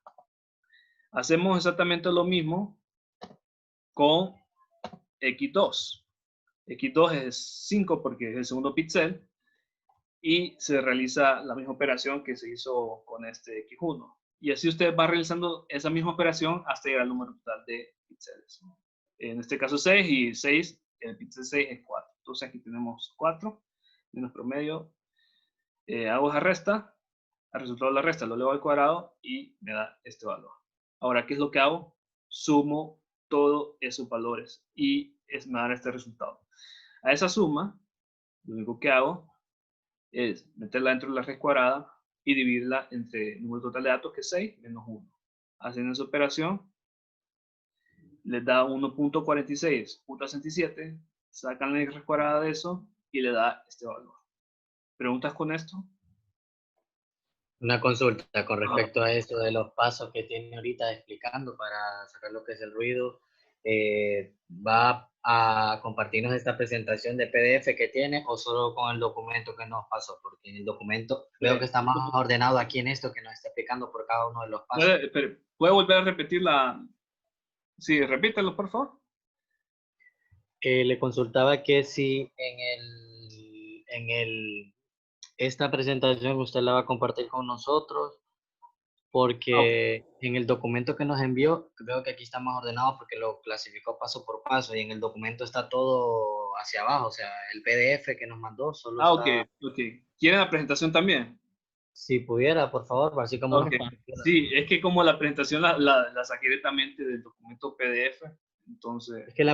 Hacemos exactamente lo mismo con X2. X2 es 5 porque es el segundo píxel y se realiza la misma operación que se hizo con este X1. Y así usted va realizando esa misma operación hasta llegar al número total de píxeles. En este caso 6 y 6, el píxel 6 es 4. Entonces aquí tenemos 4 menos promedio. Hago esa resta, al resultado de la resta lo elevo al cuadrado y me da este valor. Ahora, ¿qué es lo que hago? Sumo todos esos valores y me da este resultado. A esa suma, lo único que hago es meterla dentro de la raíz cuadrada y dividirla entre el número total de datos, que es 6, menos 1. Haciendo esa operación, les da 1.46.67, sacan la raíz cuadrada de eso y le da este valor. ¿Preguntas con esto? Una consulta con respecto a eso de los pasos que tiene ahorita explicando para sacar lo que es el ruido. ¿Va a compartirnos esta presentación de PDF que tiene o solo con el documento que nos pasó? Porque en el documento veo que está más ordenado aquí en esto que nos está explicando por cada uno de los pasos. ¿Puede volver a repetir la...? Sí, repítelo, por favor. Le consultaba que si esta presentación usted la va a compartir con nosotros, porque en el documento que nos envió, veo que aquí está más ordenado porque lo clasificó paso por paso y en el documento está todo hacia abajo, o sea, el PDF que nos mandó solo está... Ok. ¿Quieren la presentación también? Si pudiera, por favor, así como... Okay. Sí, es que como la presentación la saqué directamente del documento PDF, entonces... Es que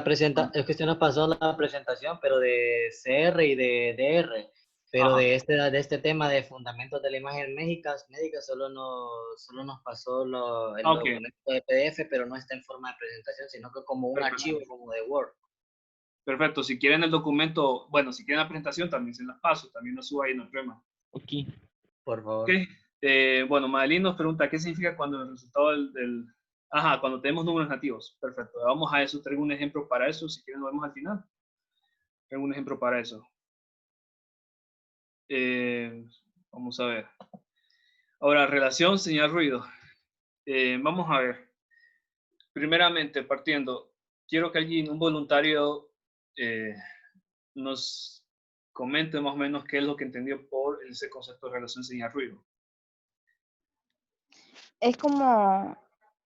usted nos pasó la presentación, pero de CR y de DR. Pero de este tema de fundamentos de la imagen médica solo nos pasó el documento de PDF, pero no está en forma de presentación, sino que como un archivo como de Word. Perfecto, si quieren el documento, bueno, si quieren la presentación también se las paso, también lo subo ahí en el problema. Ok. Por favor. Okay. Bueno, Madeline nos pregunta, ¿qué significa cuando el resultado cuando tenemos números nativos? Perfecto, vamos a eso, traigo un ejemplo para eso, si quieren lo vemos al final. Traigo un ejemplo para eso. Vamos a ver. Ahora, relación, señal, ruido. Vamos a ver. Primeramente, partiendo, quiero que alguien, un voluntario, nos comente más o menos qué es lo que entendió por ese concepto de relación, señal, ruido. Es como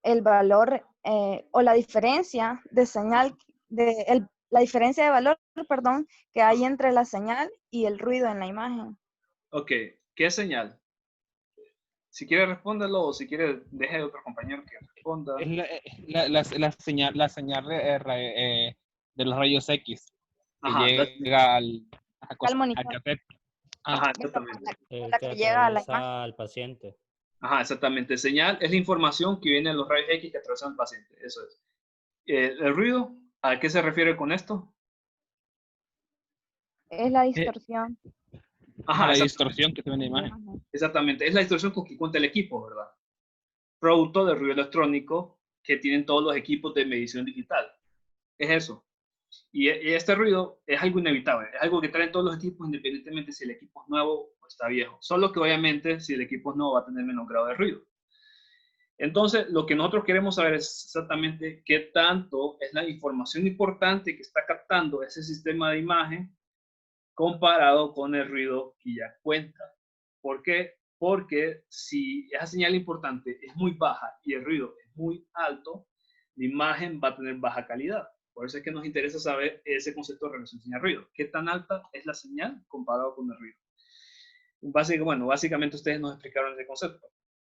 el valor o la diferencia de señal, la diferencia de valor, perdón, que hay entre la señal y el ruido en la imagen. Ok, ¿qué es señal? Si quiere respóndelo o si quiere deje a otro compañero que responda. Es la señal de los rayos X que llega al catéter. Ajá, exactamente. La que llega a la imagen. Al paciente. Ajá, exactamente. Señal es la información que viene de los rayos X que atravesan al paciente. Eso es. El ruido, ¿a qué se refiere con esto? Es la distorsión. Ajá, la distorsión que se ve en la imagen. Exactamente. Es la distorsión con que cuenta el equipo, ¿verdad? Producto del ruido electrónico que tienen todos los equipos de medición digital. Es eso. Y este ruido es algo inevitable. Es algo que traen todos los equipos independientemente si el equipo es nuevo o está viejo. Solo que obviamente si el equipo es nuevo va a tener menos grado de ruido. Entonces, lo que nosotros queremos saber es exactamente qué tanto es la información importante que está captando ese sistema de imagen comparado con el ruido que ya cuenta. ¿Por qué? Porque si esa señal importante es muy baja y el ruido es muy alto, la imagen va a tener baja calidad. Por eso es que nos interesa saber ese concepto de relación señal-ruido. ¿Qué tan alta es la señal comparado con el ruido? Básicamente ustedes nos explicaron ese concepto.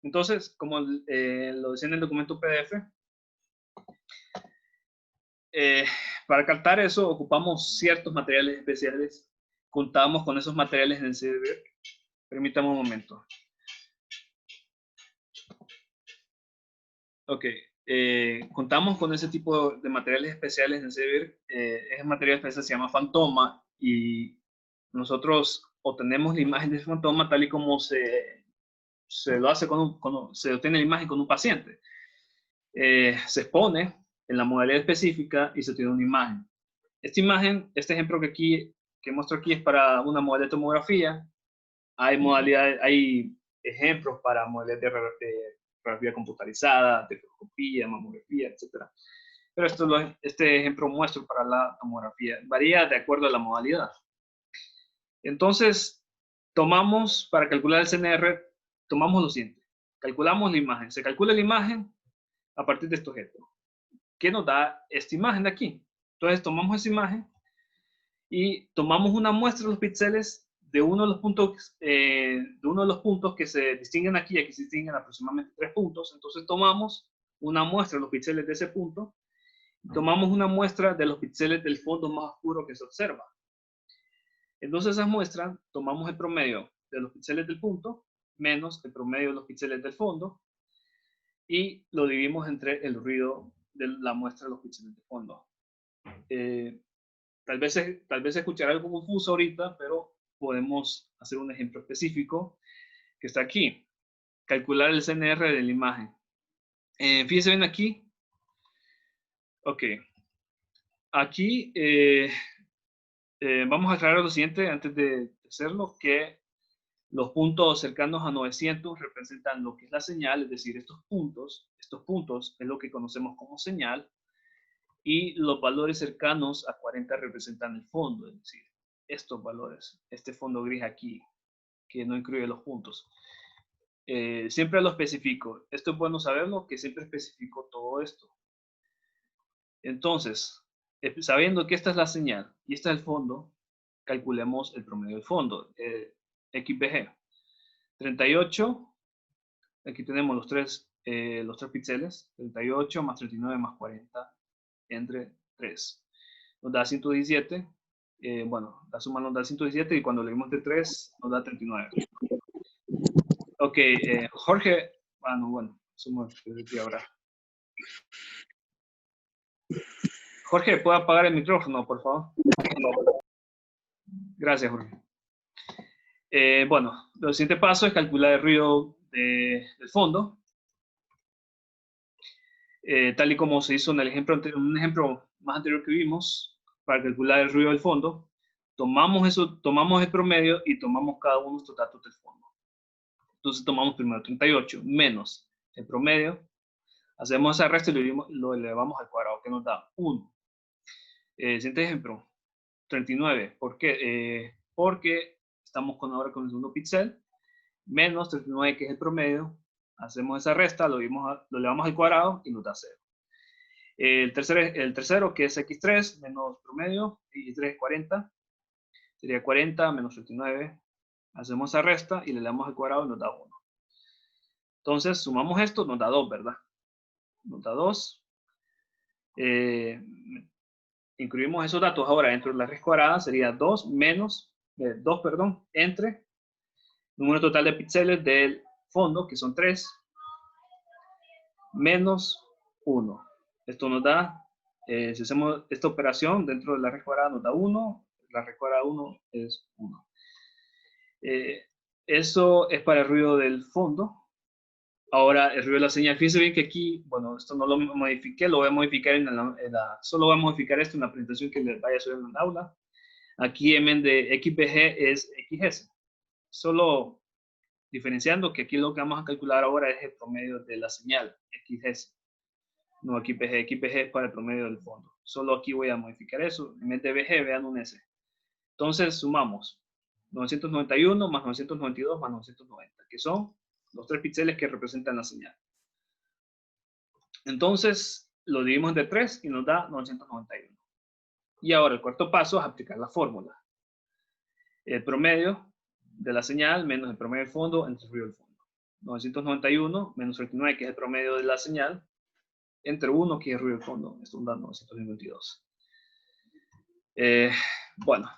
Entonces, como lo decía en el documento PDF, para captar eso ocupamos ciertos materiales especiales. Contamos con esos materiales en CDBIR. Permítame un momento. Ok. Contamos con ese tipo de materiales especiales en CDBIR. Ese material especial se llama Fantoma y nosotros obtenemos la imagen de ese Fantoma tal y como se lo hace se obtiene la imagen con un paciente. Se expone en la modalidad específica y se tiene una imagen. Esta imagen, este ejemplo que muestro aquí es para una modalidad de tomografía. Hay ejemplos para modalidades de radiografía computarizada, de mamografía, etc. Pero este ejemplo muestro para la tomografía. Varía de acuerdo a la modalidad. Entonces, para calcular el CNR, tomamos lo siguiente. Calculamos la imagen. Se calcula la imagen a partir de este objeto. ¿Qué nos da esta imagen de aquí? Entonces, tomamos esa imagen y tomamos una muestra de los píxeles de uno de los puntos que se distinguen aquí. Aquí se distinguen aproximadamente 3 puntos. Entonces, tomamos una muestra de los píxeles de ese punto y tomamos una muestra de los píxeles del fondo más oscuro que se observa. Entonces, esas muestras, tomamos el promedio de los píxeles del punto menos el promedio de los píxeles del fondo y lo dividimos entre el ruido de la muestra de los píxeles del fondo. Tal vez se escuchará algo confuso ahorita, pero podemos hacer un ejemplo específico que está aquí. Calcular el CNR de la imagen. Fíjense bien aquí. Ok. aquí vamos a aclarar lo siguiente antes de hacerlo, que los puntos cercanos a 900 representan lo que es la señal, es decir, estos puntos es lo que conocemos como señal, y los valores cercanos a 40 representan el fondo, es decir, estos valores, este fondo gris aquí, que no incluye los puntos. Siempre lo especifico. Esto es bueno saberlo, que siempre especifico todo esto. Entonces, sabiendo que esta es la señal y este es el fondo, calculemos el promedio del fondo, XBG. 38, aquí tenemos los tres píxeles, 38 más 39 más 40 entre 3. Nos da 117, bueno, la suma nos da 117 y cuando leemos de 3 nos da 39. Ok, Jorge, bueno, sumo de ahora. Jorge, ¿puede apagar el micrófono, por favor? Gracias, Jorge. Bueno, el siguiente paso es calcular el ruido del fondo. Tal y como se hizo en el ejemplo, un ejemplo más anterior que vimos, para calcular el ruido del fondo, tomamos el promedio y tomamos cada uno de estos datos del fondo. Entonces tomamos primero 38 menos el promedio, hacemos esa resta y lo elevamos al cuadrado, que nos da 1. Siguiente ejemplo, 39. ¿Por qué? Porque estamos ahora con el segundo píxel, menos 39, que es el promedio, hacemos esa resta, lo elevamos al cuadrado y nos da 0. El tercero, que es x3 menos promedio, y3 es 40, sería 40 menos 39, hacemos esa resta y le damos al cuadrado y nos da 1. Entonces, sumamos esto, nos da 2, ¿verdad? Nos da 2. Incluimos esos datos ahora dentro de la raíz cuadrada, sería 2 menos, 2, perdón, entre número total de píxeles del fondo, que son 3, menos 1. Esto nos da, si hacemos esta operación dentro de la raíz cuadrada, nos da 1, la raíz cuadrada 1 es 1. Eso es para el ruido del fondo. Ahora, el ruido de la señal, fíjense bien que aquí, bueno, esto no lo modifiqué, lo voy a modificar solo voy a modificar esto en la presentación que les vaya a subir en el aula. Aquí en vez de XBG es XS. Solo diferenciando que aquí lo que vamos a calcular ahora es el promedio de la señal, XS. No XBG, XBG es para el promedio del fondo. Solo aquí voy a modificar eso. En vez de BG, vean un S. Entonces, sumamos 991 más 992 más 990, que son los 3 píxeles que representan la señal. Entonces, lo dividimos entre 3 y nos da 991. Y ahora el cuarto paso es aplicar la fórmula. El promedio de la señal menos el promedio del fondo entre el ruido del fondo. 991 menos 39, que es el promedio de la señal, entre 1, que es el ruido del fondo. Esto da 922. Bueno.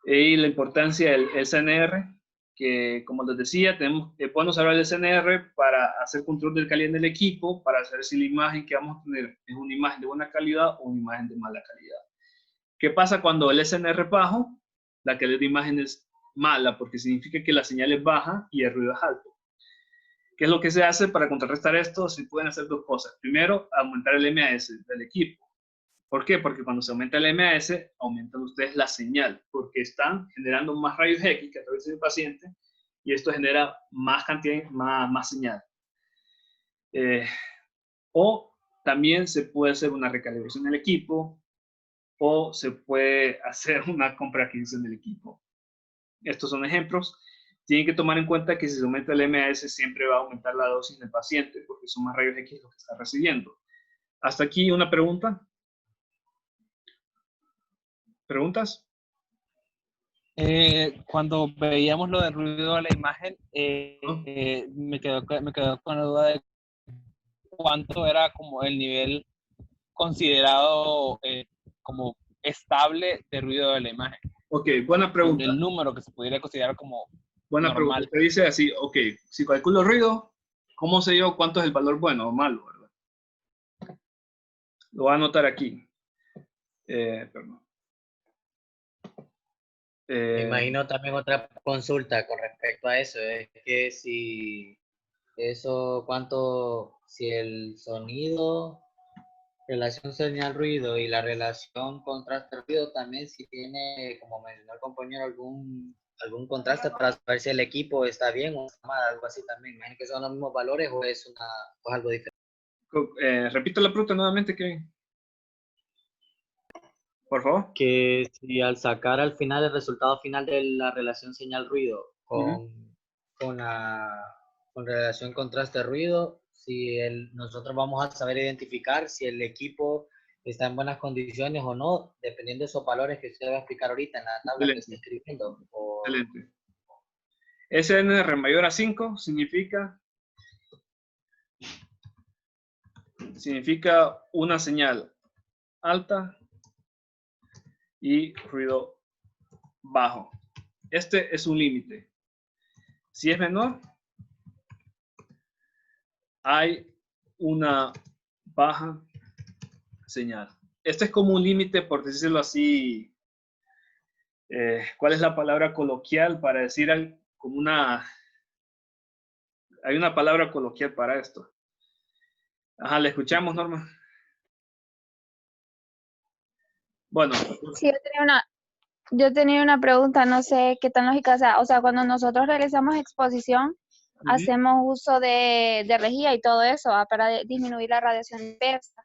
Y la importancia del CNR, que como les decía, podemos usar el CNR para hacer control del calidad del equipo, para saber si la imagen que vamos a tener es una imagen de buena calidad o una imagen de mala calidad. ¿Qué pasa cuando el SNR es bajo? La calidad de imagen es mala, porque significa que la señal es baja y el ruido es alto. ¿Qué es lo que se hace para contrarrestar esto? Se pueden hacer dos cosas. Primero, aumentar el MAS del equipo. ¿Por qué? Porque cuando se aumenta el MAS, aumentan ustedes la señal, porque están generando más rayos X que atraviesa el paciente, y esto genera más cantidad, más señal. O también se puede hacer una recalibración del equipo, o se puede hacer una compra de adquisición del equipo. Estos son ejemplos. Tienen que tomar en cuenta que si se aumenta el MAS, siempre va a aumentar la dosis del paciente, porque son más rayos X los que está recibiendo. Hasta aquí una pregunta. ¿Preguntas? Cuando veíamos lo del ruido de la imagen, me quedó con la duda de cuánto era como el nivel considerado como estable de ruido de la imagen. Ok, buena pregunta. El número que se pudiera considerar como buena normal. Pregunta. Usted dice así, ok, si calculo ruido, ¿cómo sé yo cuánto es el valor bueno o malo, verdad? Lo voy a anotar aquí. Perdón. Me imagino también otra consulta con respecto a eso, es que si el sonido Relación señal-ruido y la relación contraste-ruido también, si tiene, como mencionó el compañero, algún contraste para saber si el equipo está bien o está mal, algo así también. Imagino que son los mismos valores o es algo diferente. Repito la pregunta nuevamente, Kevin. Por favor. Que si al sacar al final el resultado final de la relación señal-ruido con relación contraste-ruido, si nosotros vamos a saber identificar si el equipo está en buenas condiciones o no, dependiendo de esos valores que usted va a explicar ahorita en la tabla que está escribiendo. Excelente. SNR mayor a 5 significa una señal alta y ruido bajo. Este es un límite. Si es menor, hay una baja señal. Este es como un límite, por decirlo así. ¿Cuál es la palabra coloquial para decir como una... Hay una palabra coloquial para esto. Ajá, ¿le escuchamos, Norma? Bueno. Sí, yo tenía una pregunta, no sé qué tan lógica sea. O sea, cuando nosotros realizamos exposición, hacemos uso de lejía y todo eso para disminuir la radiación dispersa,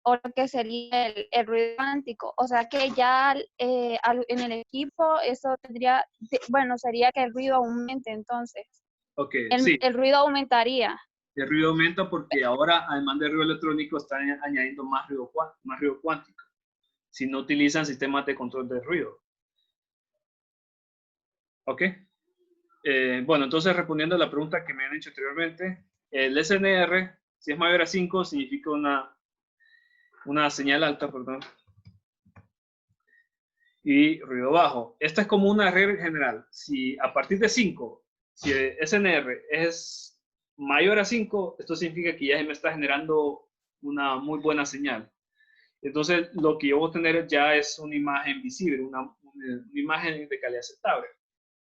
o lo que sería el ruido cuántico. O sea, que ya en el equipo eso tendría, bueno, sería que el ruido aumente entonces. Ok, sí. El ruido aumentaría. El ruido aumenta porque ahora, además del ruido electrónico, están añadiendo más ruido cuántico. Si no utilizan sistemas de control de ruido. ¿Ok? Bueno, entonces respondiendo a la pregunta que me han hecho anteriormente, el SNR, si es mayor a 5, significa una señal alta, perdón, y ruido bajo. Esta es como una regla general. Si a partir de 5, si el SNR es mayor a 5, esto significa que ya se me está generando una muy buena señal. Entonces, lo que yo voy a tener ya es una imagen visible, una imagen de calidad aceptable.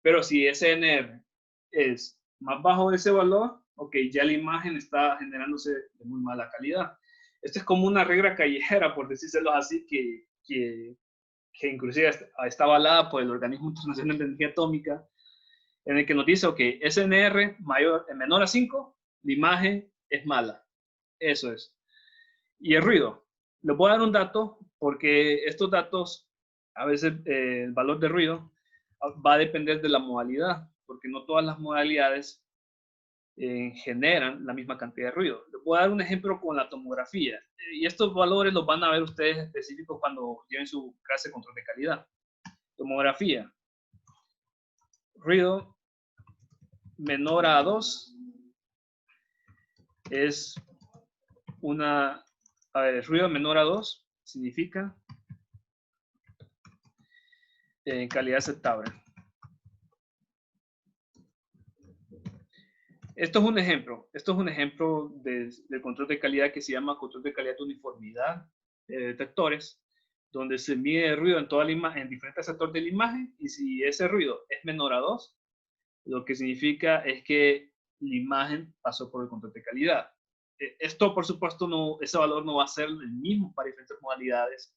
Pero si SNR es más bajo de ese valor, ok, ya la imagen está generándose de muy mala calidad. Esto es como una regla callejera, por decírselo así, que inclusive está avalada por el Organismo Internacional de Energía Atómica, en el que nos dice, ok, SNR menor a 5, la imagen es mala. Eso es. Y el ruido. Les voy a dar un dato, porque estos datos, a veces el valor de ruido va a depender de la modalidad, porque no todas las modalidades generan la misma cantidad de ruido. Les voy a dar un ejemplo con la tomografía, y estos valores los van a ver ustedes específicos cuando lleven su clase de control de calidad. Tomografía. Ruido menor a 2 es una... A ver, ruido menor a 2 significa calidad aceptable. Esto es un ejemplo del control de calidad que se llama control de calidad de uniformidad de detectores, donde se mide el ruido en toda la imagen, en diferentes sectores de la imagen, y si ese ruido es menor a 2, lo que significa es que la imagen pasó por el control de calidad. Esto, por supuesto, ese valor no va a ser el mismo para diferentes modalidades,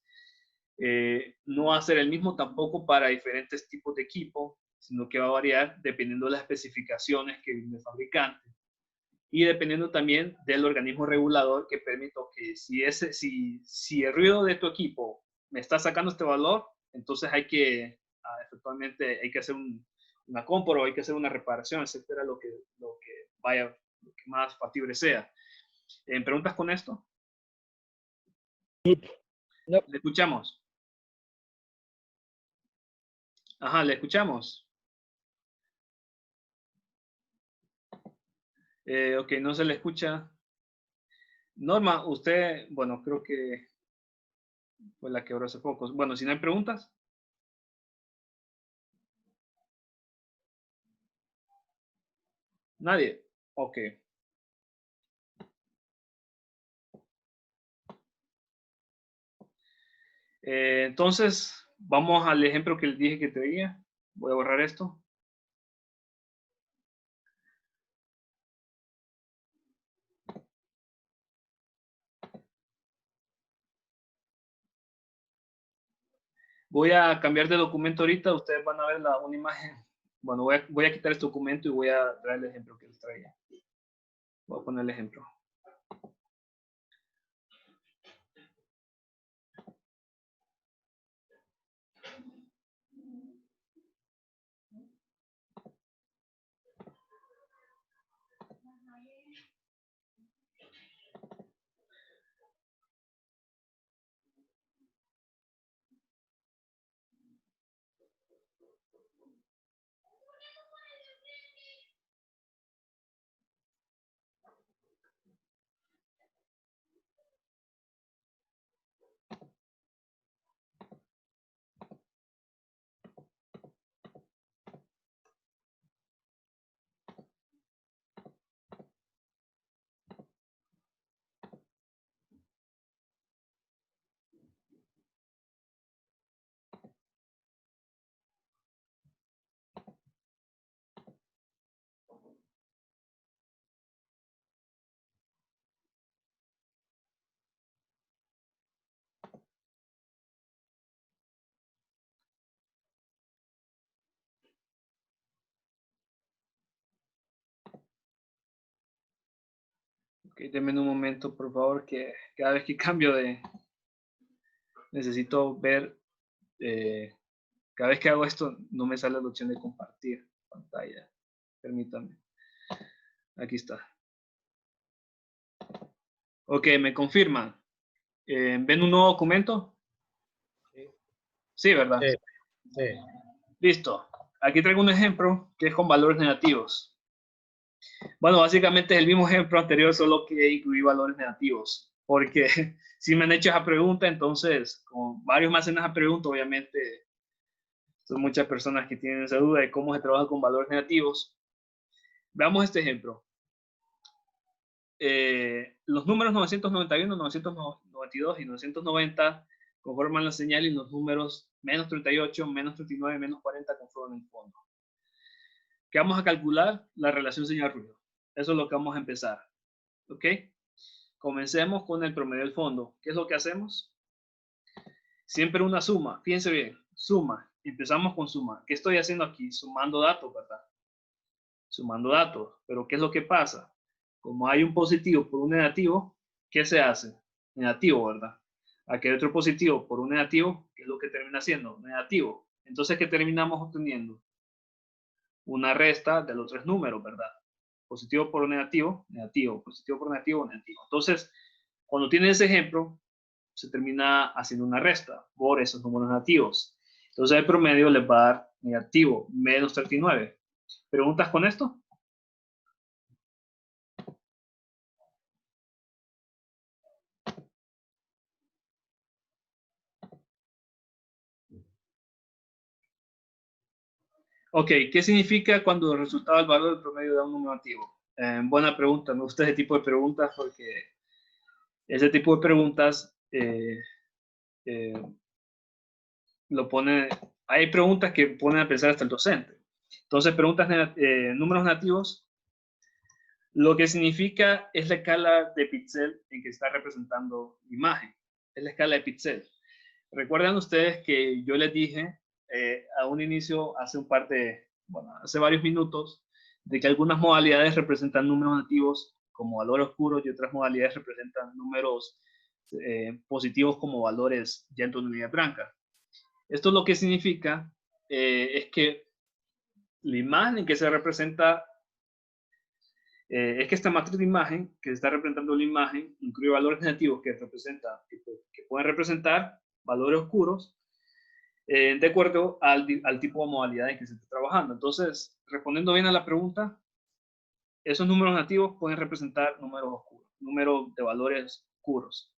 no va a ser el mismo tampoco para diferentes tipos de equipo, sino que va a variar dependiendo de las especificaciones que viene el fabricante y dependiendo también del organismo regulador que permita que si el ruido de tu equipo me está sacando este valor, entonces efectivamente hay que hacer una compra o hay que hacer una reparación, etcétera, lo que más factible sea. ¿Preguntas con esto? No. ¿Le escuchamos? Ajá, ¿le escuchamos? Ok, no se le escucha. Norma, usted, bueno, creo que fue la que habló hace poco. Bueno, si no hay preguntas. Nadie. Ok. Entonces, vamos al ejemplo que les dije que traía. Voy a borrar esto. Voy a cambiar de documento ahorita, ustedes van a ver una imagen. Bueno, voy a quitar este documento y voy a traer el ejemplo que les traía. Voy a poner el ejemplo. Ok, denme un momento, por favor, que cada vez que cambio de... Necesito ver... cada vez que hago esto, no me sale la opción de compartir pantalla. Permítanme. Aquí está. Ok, me confirman. ¿Ven un nuevo documento? Sí. Sí, ¿verdad? Sí. Sí. Listo. Aquí traigo un ejemplo que es con valores negativos. Bueno, básicamente es el mismo ejemplo anterior, solo que incluí valores negativos. Porque si me han hecho esa pregunta, entonces, con varios más en esa pregunta, obviamente, son muchas personas que tienen esa duda de cómo se trabaja con valores negativos. Veamos este ejemplo. Los números 991, 992 y 990 conforman la señal y los números menos 38, menos 39, menos 40 conforman el fondo. ¿Qué vamos a calcular? La relación señal-ruido. Eso es lo que vamos a empezar. ¿Ok? Comencemos con el promedio del fondo. ¿Qué es lo que hacemos? Siempre una suma. Fíjense bien. Suma. Empezamos con suma. ¿Qué estoy haciendo aquí? Sumando datos, ¿verdad? Sumando datos. Pero ¿qué es lo que pasa? Como hay un positivo por un negativo, ¿qué se hace? Negativo, ¿verdad? Aquí hay otro positivo por un negativo, ¿qué es lo que termina siendo? Negativo. Entonces, ¿qué terminamos obteniendo? Una resta de los tres números, ¿verdad? Positivo por negativo, negativo. Positivo por negativo, negativo. Entonces, cuando tienen ese ejemplo, se termina haciendo una resta por esos números negativos. Entonces, el promedio les va a dar negativo, menos 39. ¿Preguntas con esto? Ok, ¿qué significa cuando el resultado del valor del promedio da un número negativo? Buena pregunta, me gusta ese tipo de preguntas porque ese tipo de preguntas lo pone, hay preguntas que ponen a pensar hasta el docente. Entonces, números negativos, lo que significa es la escala de píxel en que está representando la imagen. Es la escala de píxel. Recuerdan ustedes que yo les dije a un inicio, hace varios minutos, de que algunas modalidades representan números negativos como valores oscuros y otras modalidades representan números positivos como valores ya en tonalidad blanca. Esto lo que significa es que la imagen que se representa, es que esta matriz de imagen que se está representando la imagen incluye valores negativos que pueden representar valores oscuros de acuerdo al tipo de modalidad en que se está trabajando. Entonces, respondiendo bien a la pregunta, esos números negativos pueden representar números oscuros, números de valores oscuros,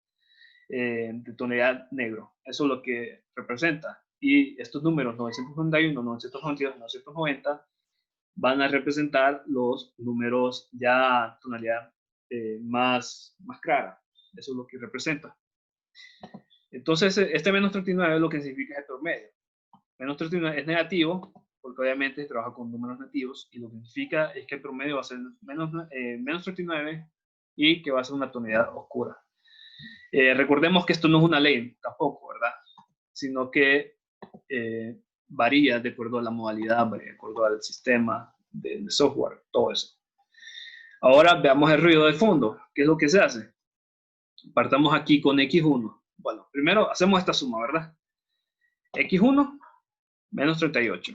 de tonalidad negro. Eso es lo que representa. Y estos números 991, 992, 990 van a representar los números ya tonalidad más clara. Eso es lo que representa. Entonces, este menos 39 es lo que significa el promedio. Menos 39 es negativo, porque obviamente se trabaja con números negativos, y lo que significa es que el promedio va a ser menos 39 y que va a ser una tonalidad oscura. Recordemos que esto no es una ley tampoco, ¿verdad? Sino que varía de acuerdo a la modalidad, varía de acuerdo al sistema de software, todo eso. Ahora veamos el ruido de fondo. ¿Qué es lo que se hace? Partamos aquí con X1. Bueno, primero hacemos esta suma, ¿verdad? X1 menos 38.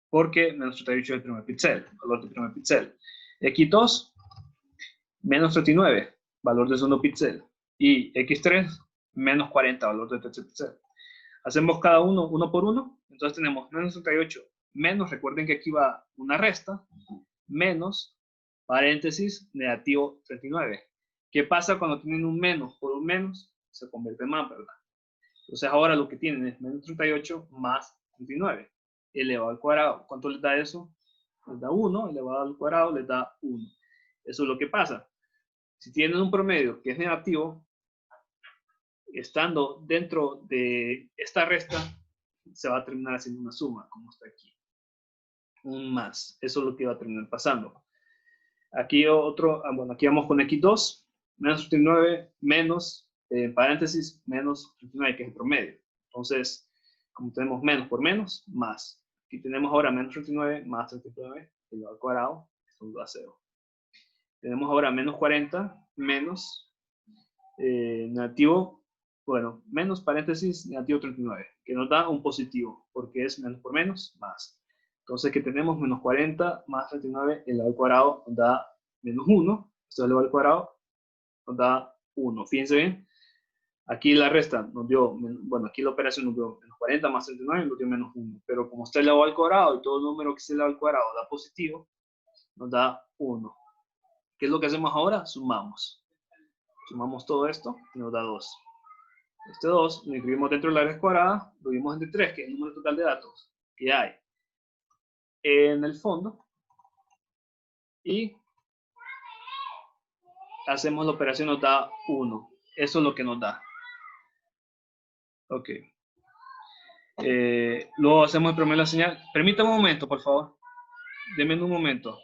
Porque menos 38 es el primer píxel, valor del primer píxel. X2 menos 39, valor del segundo píxel. Y X3 menos 40, valor del tercer píxel. Hacemos cada uno por uno. Entonces tenemos menos 38 menos, recuerden que aquí va una resta, menos, paréntesis, negativo 39. ¿Qué pasa cuando tienen un menos por un menos? Se convierte en más, ¿verdad? Entonces ahora lo que tienen es menos 38 más 39 elevado al cuadrado. ¿Cuánto les da eso? Les da 1, elevado al cuadrado les da 1. Eso es lo que pasa. Si tienen un promedio que es negativo, estando dentro de esta resta, se va a terminar haciendo una suma, como está aquí. Un más. Eso es lo que va a terminar pasando. Aquí bueno, aquí vamos con X2, menos 39, menos, paréntesis, menos 39, que es el promedio. Entonces, como tenemos menos por menos, más. Aquí tenemos ahora menos 39 más 39, elevado al cuadrado, esto da 0. Tenemos ahora menos 40, menos, negativo, bueno, menos paréntesis, negativo 39, que nos da un positivo, porque es menos por menos, más. Entonces, que tenemos menos 40 más 39 elevado al cuadrado nos da menos 1. Esto elevado al cuadrado nos da 1. Fíjense bien. Aquí la resta nos dio, bueno, aquí la operación nos dio menos 40 más 39 nos dio menos 1. Pero como está elevado al cuadrado y todo número que se eleva al cuadrado da positivo, nos da 1. ¿Qué es lo que hacemos ahora? Sumamos. Sumamos todo esto y nos da 2. Este 2 lo incluimos dentro de la raíz cuadrada, lo dividimos entre 3, que es el número total de datos que hay en el fondo, y hacemos la operación, nos da 1. Eso es lo que nos da. Ok. Luego hacemos el promedio de la señal. Permítame un momento, por favor. Denme un momento.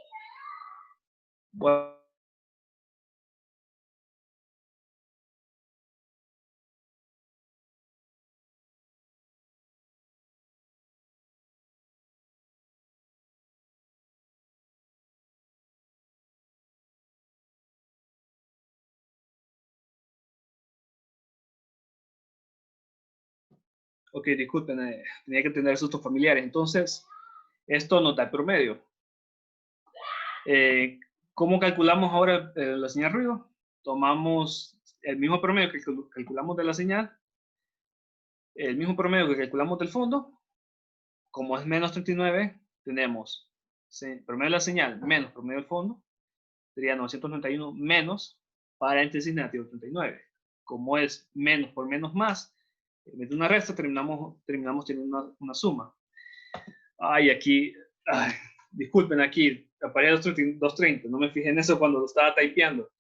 Bueno. Ok, disculpen, tenía que tener sustos familiares. Entonces, esto nos da el promedio. ¿Cómo calculamos ahora la señal ruido? Tomamos el mismo promedio que calculamos de la señal, el mismo promedio que calculamos del fondo. Como es menos 39, tenemos promedio de la señal menos promedio del fondo, sería 991 menos, paréntesis, negativo 39. Como es menos por menos más, en vez de una resta, terminamos teniendo una suma. Ay, aquí, disculpen, aquí, aparece 230, no me fijé en eso cuando lo estaba typeando.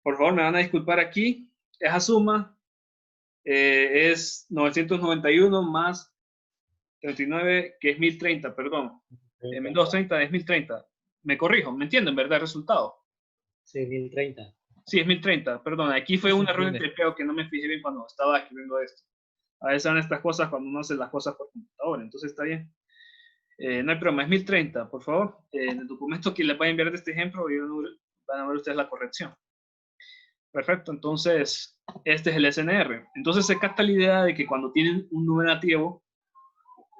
Por favor, me van a disculpar aquí, esa suma es 991 más 39, que es 1030, perdón. 1230 es 1030. Me corrijo, ¿me entienden, verdad, el resultado? Sí, 1030. Sí, es 1030, perdón. Aquí fue un error de typeo que no me fijé bien cuando estaba escribiendo esto. A veces son estas cosas cuando uno hace las cosas por computadora, entonces está bien. No hay problema, es 1030, por favor. En el documento que les voy a enviar de este ejemplo, van a ver ustedes la corrección. Perfecto, entonces este es el SNR. Entonces se capta la idea de que cuando tienen un número negativo,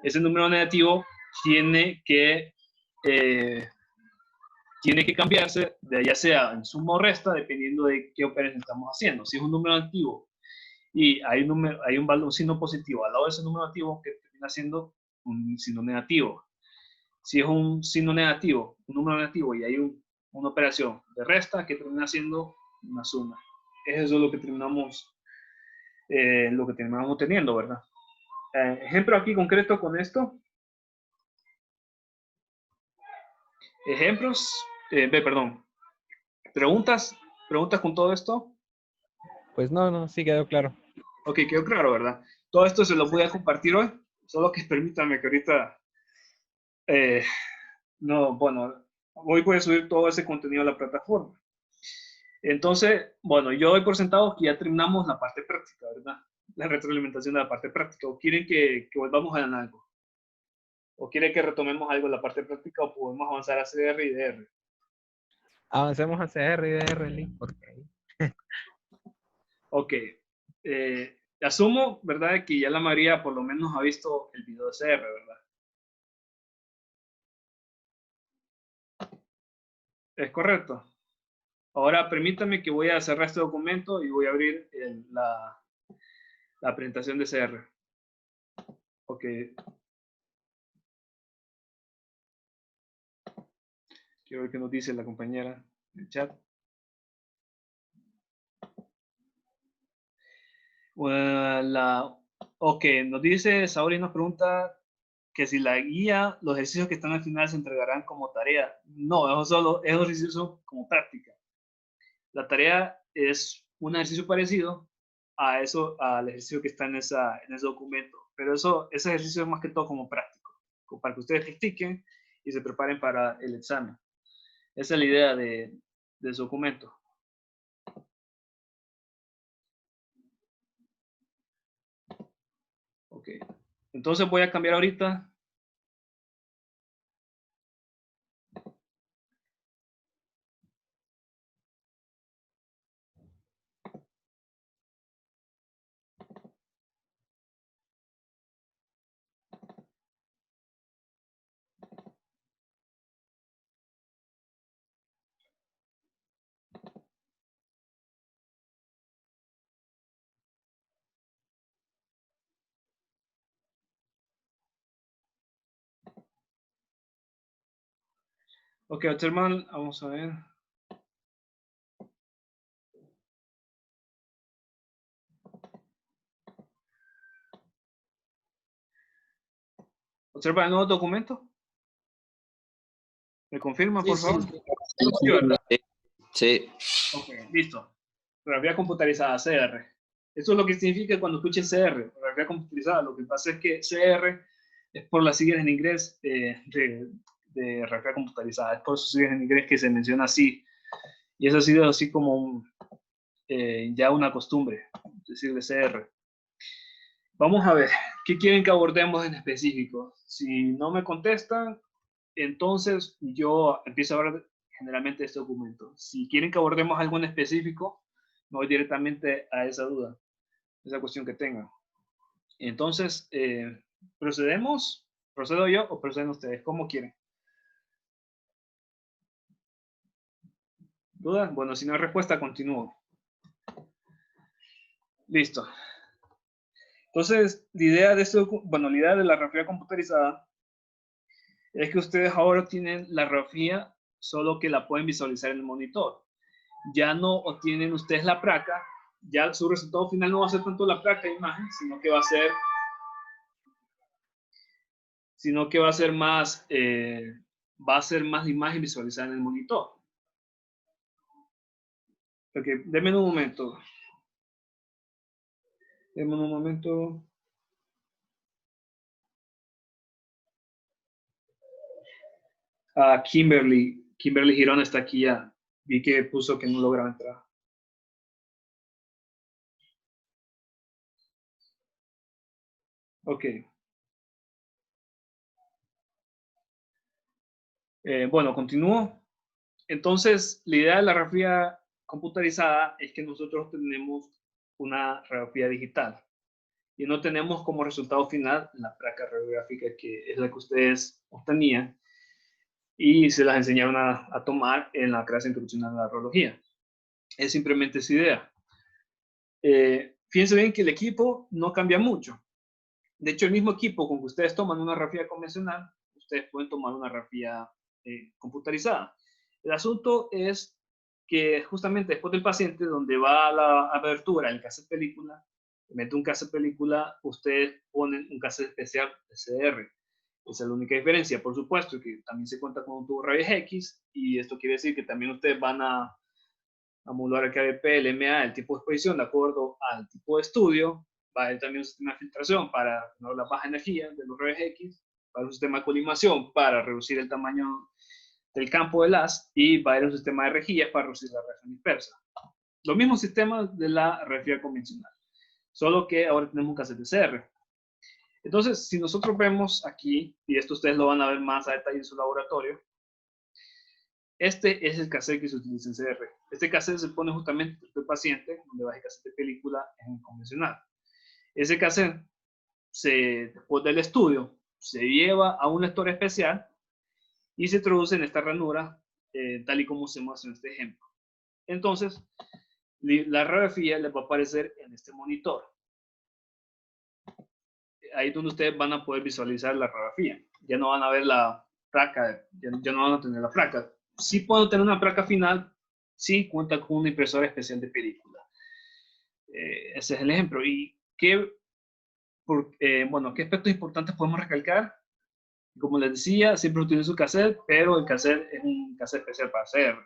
ese número negativo tiene que cambiarse, ya sea en suma o resta, dependiendo de qué operación estamos haciendo. Si es un número negativo y hay un signo positivo al lado de ese número negativo, que termina siendo un signo negativo. Si es un signo negativo, un número negativo, y hay una operación de resta, que termina siendo una suma. Eso es lo que terminamos teniendo, ¿verdad? Ejemplo aquí concreto con esto. Ejemplos, perdón. ¿Preguntas con todo esto? Pues no, sí quedó claro. Ok, quedó claro, ¿verdad? Todo esto se lo voy a compartir hoy, solo que permítanme que ahorita, hoy voy a subir todo ese contenido a la plataforma. Entonces, bueno, yo doy por sentado que ya terminamos la parte práctica, ¿verdad? la retroalimentación de la parte práctica? ¿O quieren que volvamos a algo? ¿O quieren que retomemos algo de la parte práctica o podemos avanzar a CR y DR? Avancemos a CR y DR, Lee, porque Ok. Asumo, ¿verdad? Que ya la mayoría por lo menos ha visto el video de CR, ¿verdad? ¿Es correcto? Ahora permítame que voy a cerrar este documento y voy a abrir la presentación de CR. Ok. Quiero ver qué nos dice la compañera en el chat. Ok, nos dice Saori, nos pregunta que si la guía, los ejercicios que están al final se entregarán como tarea. No, es un ejercicio como práctica. La tarea es un ejercicio parecido a eso, al ejercicio que está en ese documento. Pero ese ejercicio es más que todo como práctico, como para que ustedes practiquen y se preparen para el examen. Esa es la idea de su documento. Ok, entonces voy a cambiar ahorita. Ok, Otterman, vamos a ver. ¿Observa el nuevo documento? ¿Me confirma, por favor? Sí, ¿verdad? Sí. Ok, listo. Grafía computarizada, CR. Eso es lo que significa cuando escuches CR, grafía computarizada. Lo que pasa es que CR es por las siglas en inglés de grafía computarizada. Es por sus siglas en inglés que se menciona así. Y eso ha sido así como ya una costumbre, decirle CR. Vamos a ver, ¿qué quieren que abordemos en específico? Si no me contestan, entonces yo empiezo a hablar generalmente de este documento. Si quieren que abordemos algo en específico, me voy directamente a esa duda, esa cuestión que tengan. Entonces, ¿procedemos? ¿Procedo yo o proceden ustedes? ¿Cómo quieren? ¿Duda? Bueno, si no hay respuesta, continúo. Listo. Entonces, la idea de la grafía computarizada es que ustedes ahora tienen la grafía, solo que la pueden visualizar en el monitor. Ya no obtienen ustedes la placa, ya su resultado final no va a ser tanto la placa de imagen, sino que va a ser más la imagen visualizada en el monitor. Ok, denme un momento. Denme un momento. Kimberly Girón está aquí ya. Vi que puso que no lograba entrar. Ok. Bueno, continúo. Entonces, la idea de la radiografía computarizada es que nosotros tenemos una radiografía digital y no tenemos como resultado final la placa radiográfica, que es la que ustedes obtenían y se las enseñaron a tomar en la clase introducción a la radiología. Es simplemente esa idea. Fíjense bien que el equipo no cambia mucho. De hecho, el mismo equipo con que ustedes toman una radiografía convencional, ustedes pueden tomar una radiografía computarizada. El asunto es que justamente después del paciente, donde va a la abertura, el cassette película, mete un cassette película, ustedes ponen un cassette especial CR. Esa es la única diferencia. Por supuesto que también se cuenta con un tubo rayos X, y esto quiere decir que también ustedes van a modular el KBP, el MA, el tipo de exposición de acuerdo al tipo de estudio. Va a haber también un sistema de filtración para no la baja energía de los rayos X, va a haber un sistema de colimación para reducir el tamaño del campo de LAS, y va a haber un sistema de rejillas para reducir la radiación dispersa. Los mismos sistemas de la radiografía convencional. solo que ahora tenemos un cassette CR. Entonces, si nosotros vemos aquí, y esto ustedes lo van a ver más a detalle en su laboratorio, este es el cassette que se utiliza en CR. Este cassette se pone justamente en el paciente, donde va el cassette de película en convencional. Ese cassette, después del estudio, se lleva a un lector especial y se introduce en esta ranura, tal y como se muestra en este ejemplo. Entonces, la radiografía les va a aparecer en este monitor. Ahí es donde ustedes van a poder visualizar la radiografía. Ya no van a ver la placa, ya no van a tener la placa. Sí pueden tener una placa final, sí cuenta con una impresora especial de película. Ese es el ejemplo. ¿Y qué aspectos importantes podemos recalcar? Como les decía, siempre utilizo cassette, pero el cassette es un cassette especial para hacer.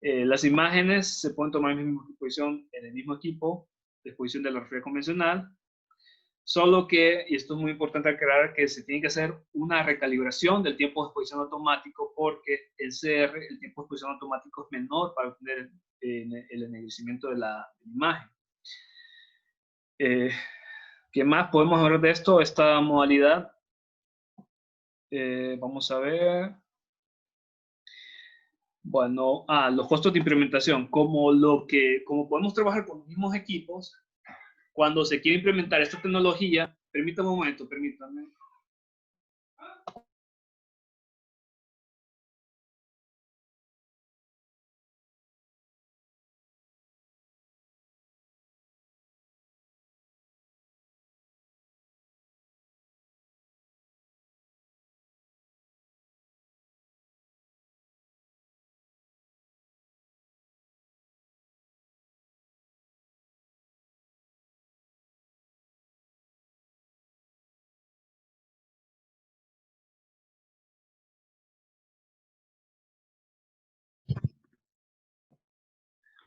Las imágenes se pueden tomar en la misma disposición, en el mismo equipo de exposición de la radiografía convencional, solo que, y esto es muy importante aclarar, que se tiene que hacer una recalibración del tiempo de exposición automático, porque el CR, el tiempo de exposición automático es menor para obtener el ennegrecimiento de la imagen. ¿Qué más podemos hablar de esto? Esta modalidad. Vamos a ver. Bueno, los costos de implementación. Como podemos trabajar con los mismos equipos, cuando se quiere implementar esta tecnología, permítame un momento, permítame.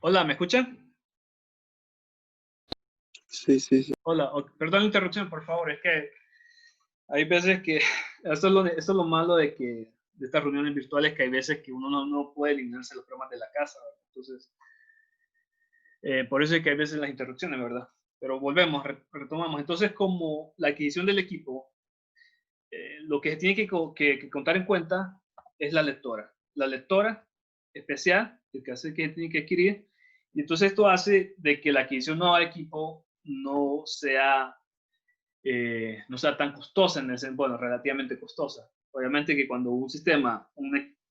Hola, ¿me escuchan? Sí, sí, sí. Hola, perdón la interrupción, por favor, es que hay veces que, esto es lo malo de estas reuniones virtuales, que hay veces que uno no puede eliminarse los problemas de la casa, ¿verdad? Entonces, por eso es que hay veces las interrupciones, ¿verdad? Pero volvemos, retomamos. Entonces, como la adquisición del equipo, lo que se tiene que contar en cuenta es la lectora. La lectora especial, el que hace que tiene que adquirir, y entonces esto hace de que la adquisición nueva de equipo no sea tan costosa, relativamente costosa. Obviamente que cuando un sistema,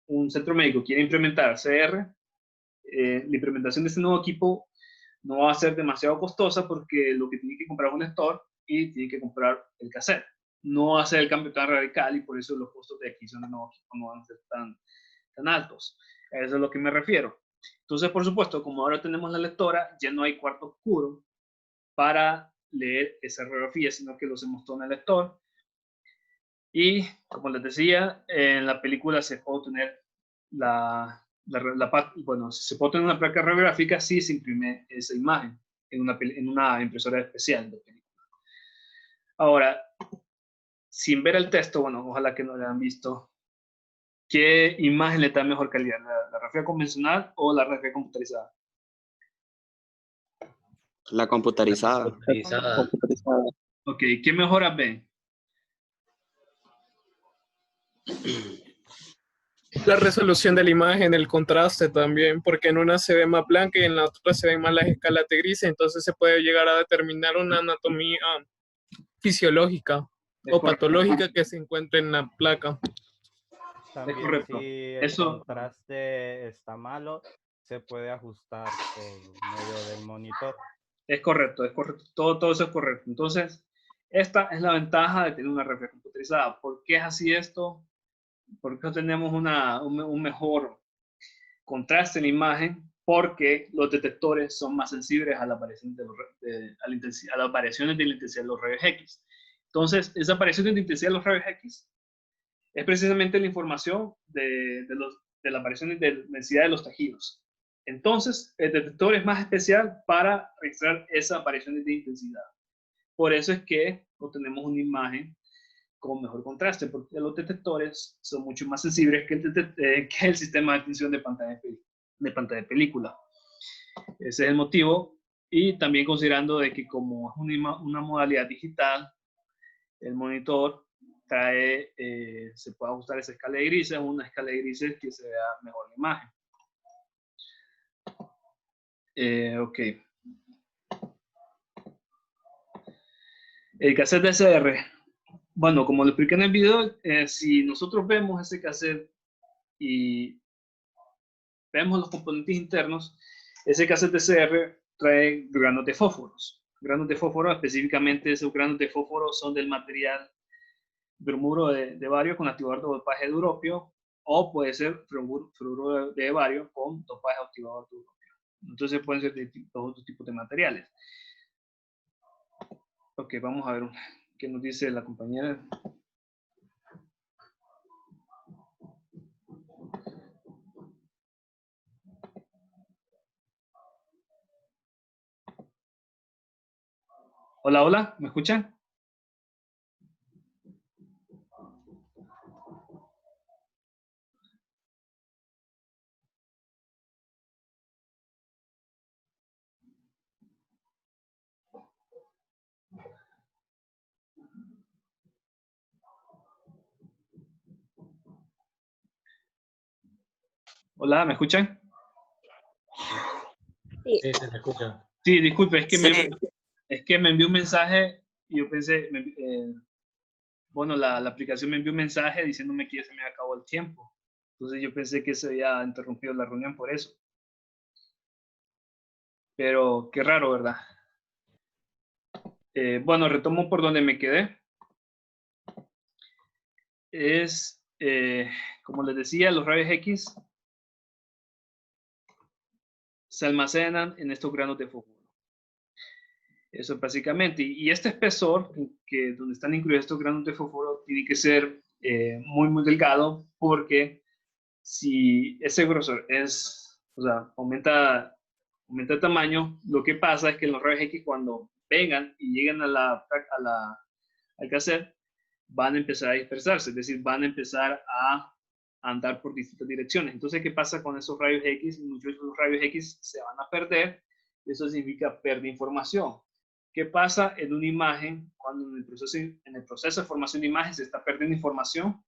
un centro médico quiere implementar CR, la implementación de este nuevo equipo no va a ser demasiado costosa, porque lo que tiene que comprar es un lector y tiene que comprar el cassette. No va a ser el cambio tan radical, y por eso los costos de adquisición de nuevo equipo no van a ser tan altos. A eso es a lo que me refiero. Entonces, por supuesto, como ahora tenemos la lectora, ya no hay cuarto oscuro para leer esa radiografía, sino que lo hacemos todo en el lector. Y como les decía, en la película se puede obtener se puede obtener una placa radiográfica si se imprime esa imagen en una impresora especial de película. Ahora, sin ver el texto, ojalá que no lo hayan visto, ¿qué imagen le da mejor calidad? ¿La radiografía convencional o la radiografía computarizada? La computarizada. Computarizada. Ok, ¿qué mejoras ven? La resolución de la imagen, el contraste también, porque en una se ve más blanca y en la otra se ven más las escalas de grises, entonces se puede llegar a determinar una anatomía fisiológica o patológica que se encuentre en la placa. También correcto. si el contraste está malo, se puede ajustar por medio del monitor. Es correcto. Todo eso es correcto. Entonces, esta es la ventaja de tener una radiografía computarizada. ¿Por qué es así esto? ¿Por qué tenemos un mejor contraste en la imagen? Porque los detectores son más sensibles a las variaciones a las variaciones de la intensidad de los rayos X. Entonces, esa variación de la intensidad de los rayos X es precisamente la información de las variaciones de densidad de los tejidos. Entonces, el detector es más especial para registrar esas variaciones de intensidad. Por eso es que obtenemos una imagen con mejor contraste, porque los detectores son mucho más sensibles que el sistema de atención de pantalla de película. Ese es el motivo Y también considerando de que como es una modalidad digital, el monitor trae, se puede ajustar esa escala de grises, una escala de grises que se vea mejor la imagen. Ok. El cassette DCR. Bueno, como lo expliqué en el video, si nosotros vemos ese cassette y vemos los componentes internos, ese cassette DCR trae granos de fósforos. Granos de fósforo, específicamente esos granos de fósforo son del material bromuro de bario con activador de dopaje de europio, o puede ser fluoruro de bario con dopaje activador de europio. Entonces pueden ser de otros tipos de materiales. Ok, vamos a ver qué nos dice la compañera. Hola, hola, ¿me escuchan? Hola, ¿me escuchan? Sí, se escucha. Sí, disculpe, es que me envió un mensaje y yo pensé, bueno, la aplicación me envió un mensaje diciéndome que ya se me acabó el tiempo. Entonces yo pensé que se había interrumpido la reunión por eso. Pero qué raro, ¿verdad? Bueno, retomo por donde me quedé. Es, como les decía, los rayos X se almacenan en estos granos de fósforo. Eso es básicamente. Y este espesor, donde están incluidos estos granos de fósforo, tiene que ser muy, muy delgado, porque si ese grosor o sea, aumenta el tamaño, lo que pasa es que los rayos X, cuando vengan y lleguen al cassette, van a empezar a dispersarse, es decir, van a empezar a andar por distintas direcciones. Entonces, ¿qué pasa con esos rayos X? Muchos de los rayos X se van a perder. Eso significa pérdida de información. ¿Qué pasa en una imagen cuando en el proceso de formación de imagen se está perdiendo información?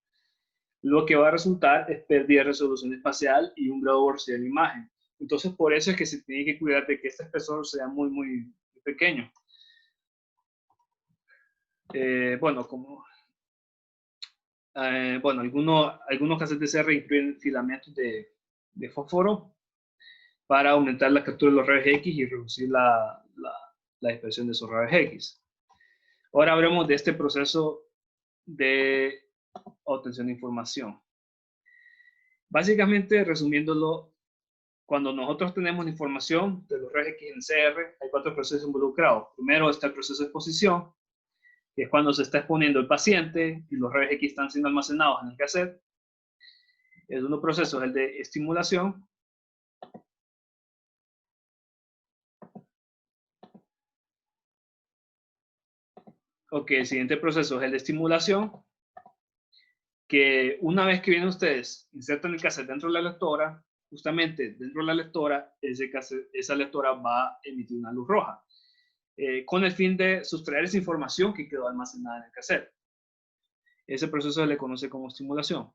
Lo que va a resultar es pérdida de resolución espacial y un grado de borrosidad de la imagen. Entonces, por eso es que se tiene que cuidar de que este espesor sea muy, muy pequeño. Bueno, algunos cassettes DCR incluyen filamentos de fósforo para aumentar la captura de los rayos X y reducir la dispersión de esos rayos X. Ahora hablemos de este proceso de obtención de información. Básicamente, resumiéndolo, cuando nosotros tenemos la información de los rayos X en CR, hay 4 procesos involucrados. Primero está el proceso de exposición, que es cuando se está exponiendo el paciente y los rayos X están siendo almacenados en el cassette. El segundo proceso es el de estimulación. Ok, el siguiente proceso es el de estimulación, que una vez que vienen ustedes, insertan el cassette dentro de la lectora, justamente dentro de la lectora, esa lectora va a emitir una luz roja, con el fin de sustraer esa información que quedó almacenada en el cassette. Ese proceso se le conoce como estimulación.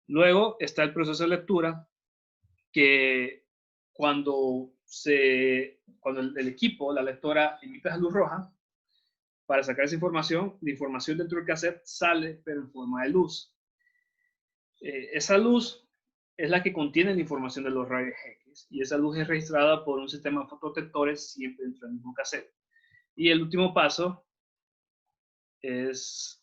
Luego está el proceso de lectura, que cuando el equipo, la lectora, emite esa luz roja, para sacar esa información, la información dentro del cassette sale, pero en forma de luz. Esa luz es la que contiene la información de los rayos X, y esa luz es registrada por un sistema de fotodetectores siempre dentro del mismo cassette. Y el último paso es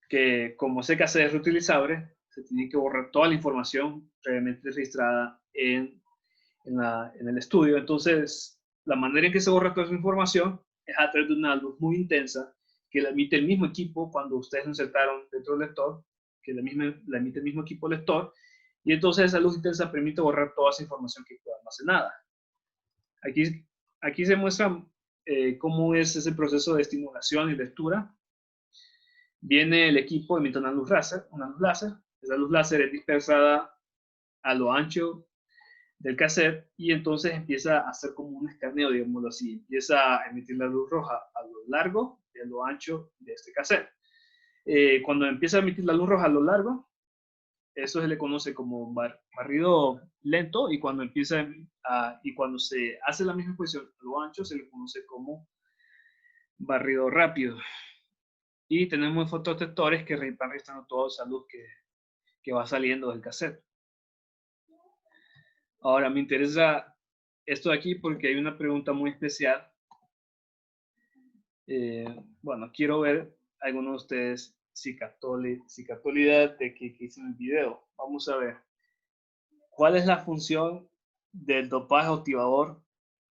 que, como ese cassette es reutilizable, se tiene que borrar toda la información previamente registrada en el estudio. Entonces, la manera en que se borra toda esa información es a través de una luz muy intensa que la emite el mismo equipo cuando ustedes insertaron dentro del lector, que la emite el mismo equipo lector, y entonces esa luz intensa permite borrar toda esa información que quedó almacenada. Aquí se muestra cómo es ese proceso de estimulación y lectura. Viene el equipo, emite una luz láser. Esa luz láser es dispersada a lo ancho del cassette y entonces empieza a hacer como un escaneo, digámoslo así. Empieza a emitir la luz roja a lo largo y a lo ancho de este cassette. Cuando empieza a emitir la luz roja a lo largo, eso se le conoce como barrido lento, y cuando y cuando se hace la misma exposición a lo ancho se le conoce como barrido rápido. Y tenemos fotodetectores que van registrando toda esa luz que va saliendo del cassette. Ahora me interesa esto de aquí porque hay una pregunta muy especial. Bueno, quiero ver a algunos de ustedes si captó la idea de que hice en el video. Vamos a ver. ¿Cuál es la función del dopaje activador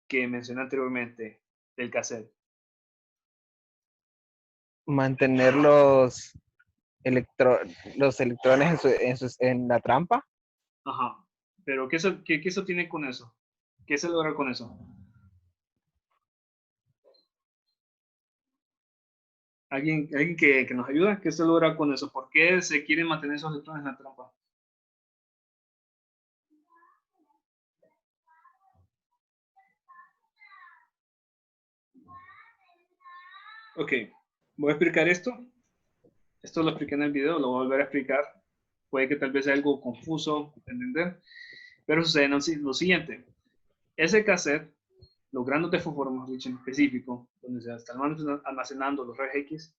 que mencioné anteriormente del cassette? Mantener los electrones en la trampa. Ajá. Pero ¿qué eso tiene con eso? ¿Qué se logra con eso? ¿Alguien que nos ayuda? ¿Qué se logra con eso? ¿Por qué se quieren mantener esos electrones en la trampa? Ok, voy a explicar esto. Esto lo expliqué en el video, lo voy a volver a explicar. Puede que tal vez sea algo confuso de entender, pero sucede lo siguiente. Ese cassette, los granos de fósforo, mejor dicho, en específico, donde se están almacenando los rayos X,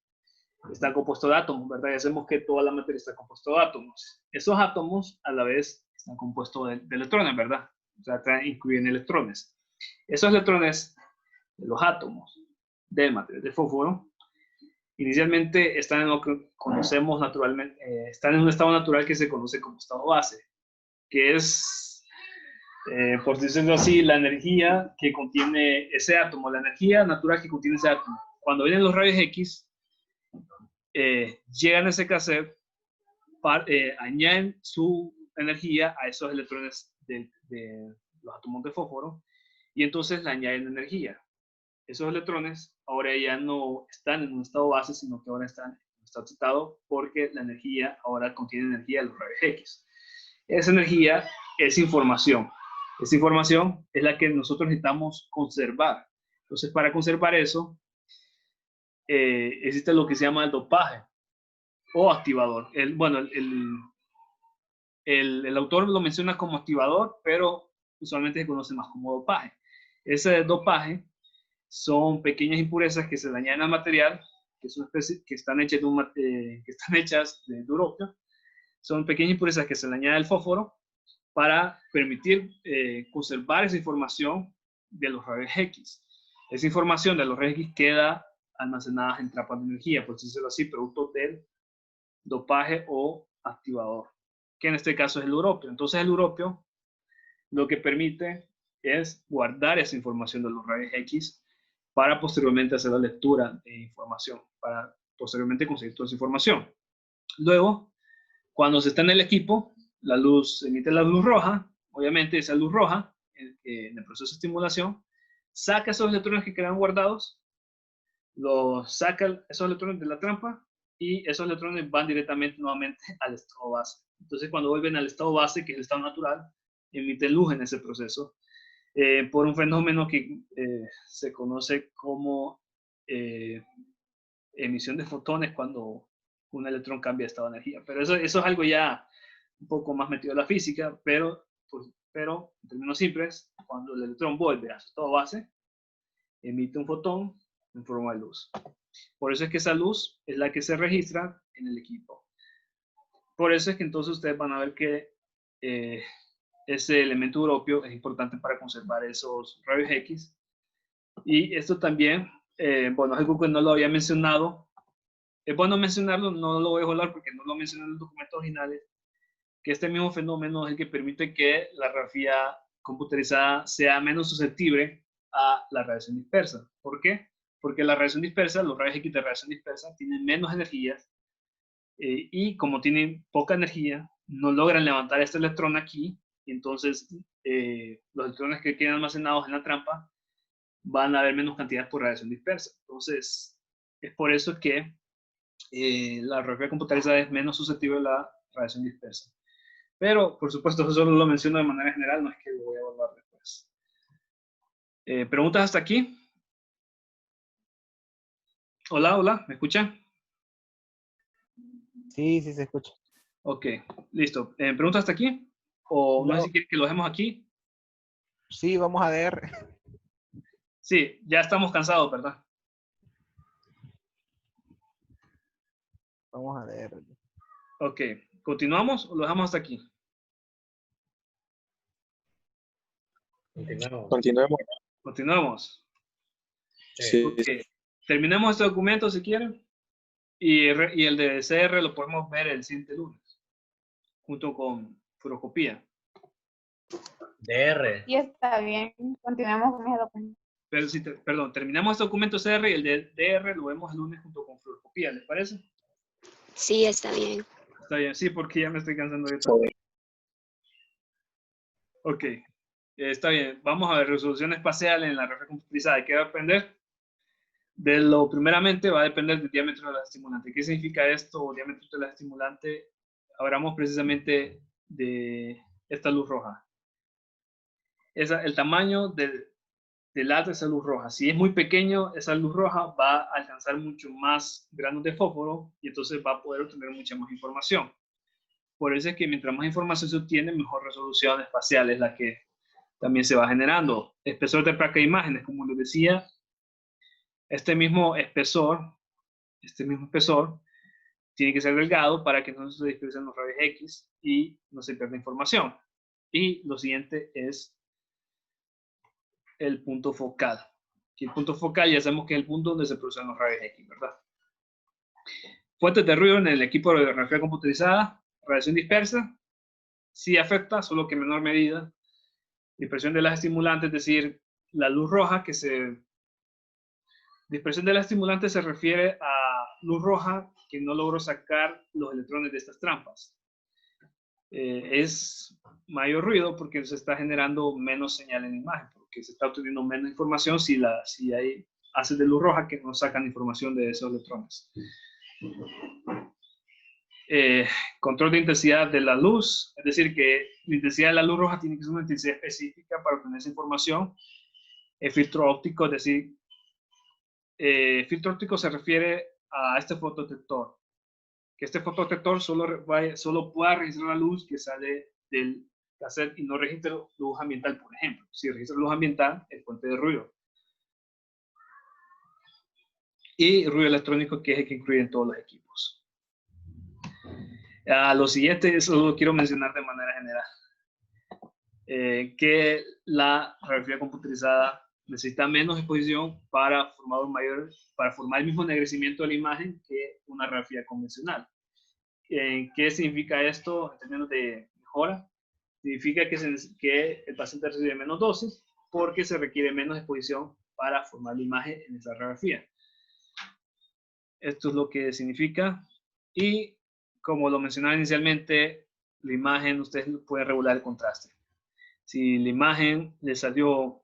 está compuesto de átomos, ¿verdad? Ya sabemos que toda la materia está compuesta de átomos. Esos átomos, a la vez, están compuestos de electrones, ¿verdad? O sea, incluyen electrones. Esos electrones de los átomos de material de fósforo, inicialmente están en lo que conocemos naturalmente, están en un estado natural que se conoce como estado base, que es, por decirlo así, la energía que contiene ese átomo, la energía natural que contiene ese átomo. Cuando vienen los rayos X, llegan a ese cassette, añaden su energía a esos electrones de los átomos de fósforo, y entonces le añaden energía. Esos electrones ahora ya no están en un estado base, sino que ahora están en un estado excitado, porque la energía ahora contiene energía de los rayos X. Esa energía es información. Esa información es la que nosotros necesitamos conservar. Entonces, para conservar eso, existe lo que se llama el dopaje o activador. El autor lo menciona como activador, pero usualmente se conoce más como dopaje. Ese dopaje son pequeñas impurezas que se le añaden al material, que están hechas de europio. Son pequeñas impurezas que se le añaden al fósforo para permitir conservar esa información de los rayos X. Esa información de los rayos X queda almacenada en trampas de energía, por decirlo así, producto del dopaje o activador, que en este caso es el europio. Entonces el europio lo que permite es guardar esa información de los rayos X para posteriormente hacer la lectura de información, para posteriormente conseguir toda esa información. Luego, cuando se está en el equipo, la luz emite la luz roja. Obviamente esa luz roja, en el proceso de estimulación, saca esos electrones que quedan guardados, saca esos electrones de la trampa, y esos electrones van directamente nuevamente al estado base. Entonces, cuando vuelven al estado base, que es el estado natural, emiten luz en ese proceso, por un fenómeno que se conoce como emisión de fotones, cuando un electrón cambia de estado de energía. Pero eso es algo ya un poco más metido en la física, pero en términos simples, cuando el electrón vuelve a su estado base, emite un fotón en forma de luz. Por eso es que esa luz es la que se registra en el equipo. Por eso es que entonces ustedes van a ver que ese elemento europio es importante para conservar esos rayos X. Y esto también, bueno, es algo que no lo había mencionado. Es bueno mencionarlo, no lo voy a hablar porque no lo mencioné en los documentos originales, que este mismo fenómeno es el que permite que la radiografía computarizada sea menos susceptible a la radiación dispersa. ¿Por qué? Porque la radiación dispersa, los rayos X de radiación dispersa, tienen menos energías, y como tienen poca energía, no logran levantar este electrón aquí, y entonces los electrones que quedan almacenados en la trampa van a haber menos cantidad por radiación dispersa. Entonces, es por eso que la radiografía computarizada es menos susceptible a la radiación dispersa. Pero, por supuesto, eso solo lo menciono de manera general, no es que lo voy a evaluar después. ¿Preguntas hasta aquí? Hola, hola, ¿me escuchan? Sí, sí se escucha. Ok, listo. ¿Preguntas hasta aquí? ¿O no sé si quieren que lo dejemos aquí? Sí, vamos a ver. Sí, ya estamos cansados, ¿verdad? Vamos a ver. Ok, ¿continuamos o lo dejamos hasta aquí? Continuemos. Continuamos. Sí. Ok, terminemos este documento si quieren. Y el de CR lo podemos ver el siguiente lunes, junto con fluoroscopía. DR. Sí, está bien. Continuemos con ese documento. Pero perdón, terminamos este documento CR y el de DR lo vemos el lunes junto con fluoroscopía, ¿les parece? Sí, está bien. Está bien, sí, porque ya me estoy cansando de todo. Ok, está bien. Vamos a ver resolución espacial en la rafía computarizada. ¿Qué va a depender? De lo primeramente va a depender del diámetro de la estimulante. ¿Qué significa esto? Diámetro de la estimulante. Hablamos precisamente de esta luz roja. El tamaño del haz de esa luz roja. Si es muy pequeño, esa luz roja va a alcanzar mucho más granos de fósforo y entonces va a poder obtener mucha más información. Por eso es que mientras más información se obtiene, mejor resolución espacial es la que también se va generando. Espesor de placa de imágenes, como les decía, este mismo espesor tiene que ser delgado para que no se dispersen los rayos X y no se pierda información. Y lo siguiente es el punto focal. Que el punto focal ya sabemos que es el punto donde se producen los rayos X, ¿verdad? Fuentes de ruido en el equipo de radiografía computarizada, radiación dispersa, sí afecta, solo que en menor medida. Dispersión de las estimulantes, es decir, la luz roja que se... Dispersión de las estimulantes se refiere a luz roja que no logró sacar los electrones de estas trampas. Es mayor ruido porque se está generando menos señal en la imagen, porque se está obteniendo menos información si hay haces de luz roja que no sacan información de esos electrones. Control de intensidad de la luz, es decir, que la intensidad de la luz roja tiene que ser una intensidad específica para obtener esa información. El filtro óptico, es decir, filtro óptico se refiere a este fotodetector, que este fotodetector solo pueda registrar la luz que sale del cassette y no registra luz ambiental, por ejemplo. Si registra luz ambiental, es fuente de ruido. Y ruido electrónico, que es el que incluye en todos los equipos. Lo siguiente, eso lo quiero mencionar de manera general. Que la radiografía computarizada necesita menos exposición para formar el mismo ennegrecimiento de la imagen que una radiografía convencional. ¿Qué significa esto en términos de mejora? Significa que el paciente recibe menos dosis porque se requiere menos exposición para formar la imagen en esa radiografía. Esto es lo que significa. Y como lo mencionaba inicialmente, la imagen, ustedes pueden regular el contraste. Si la imagen le salió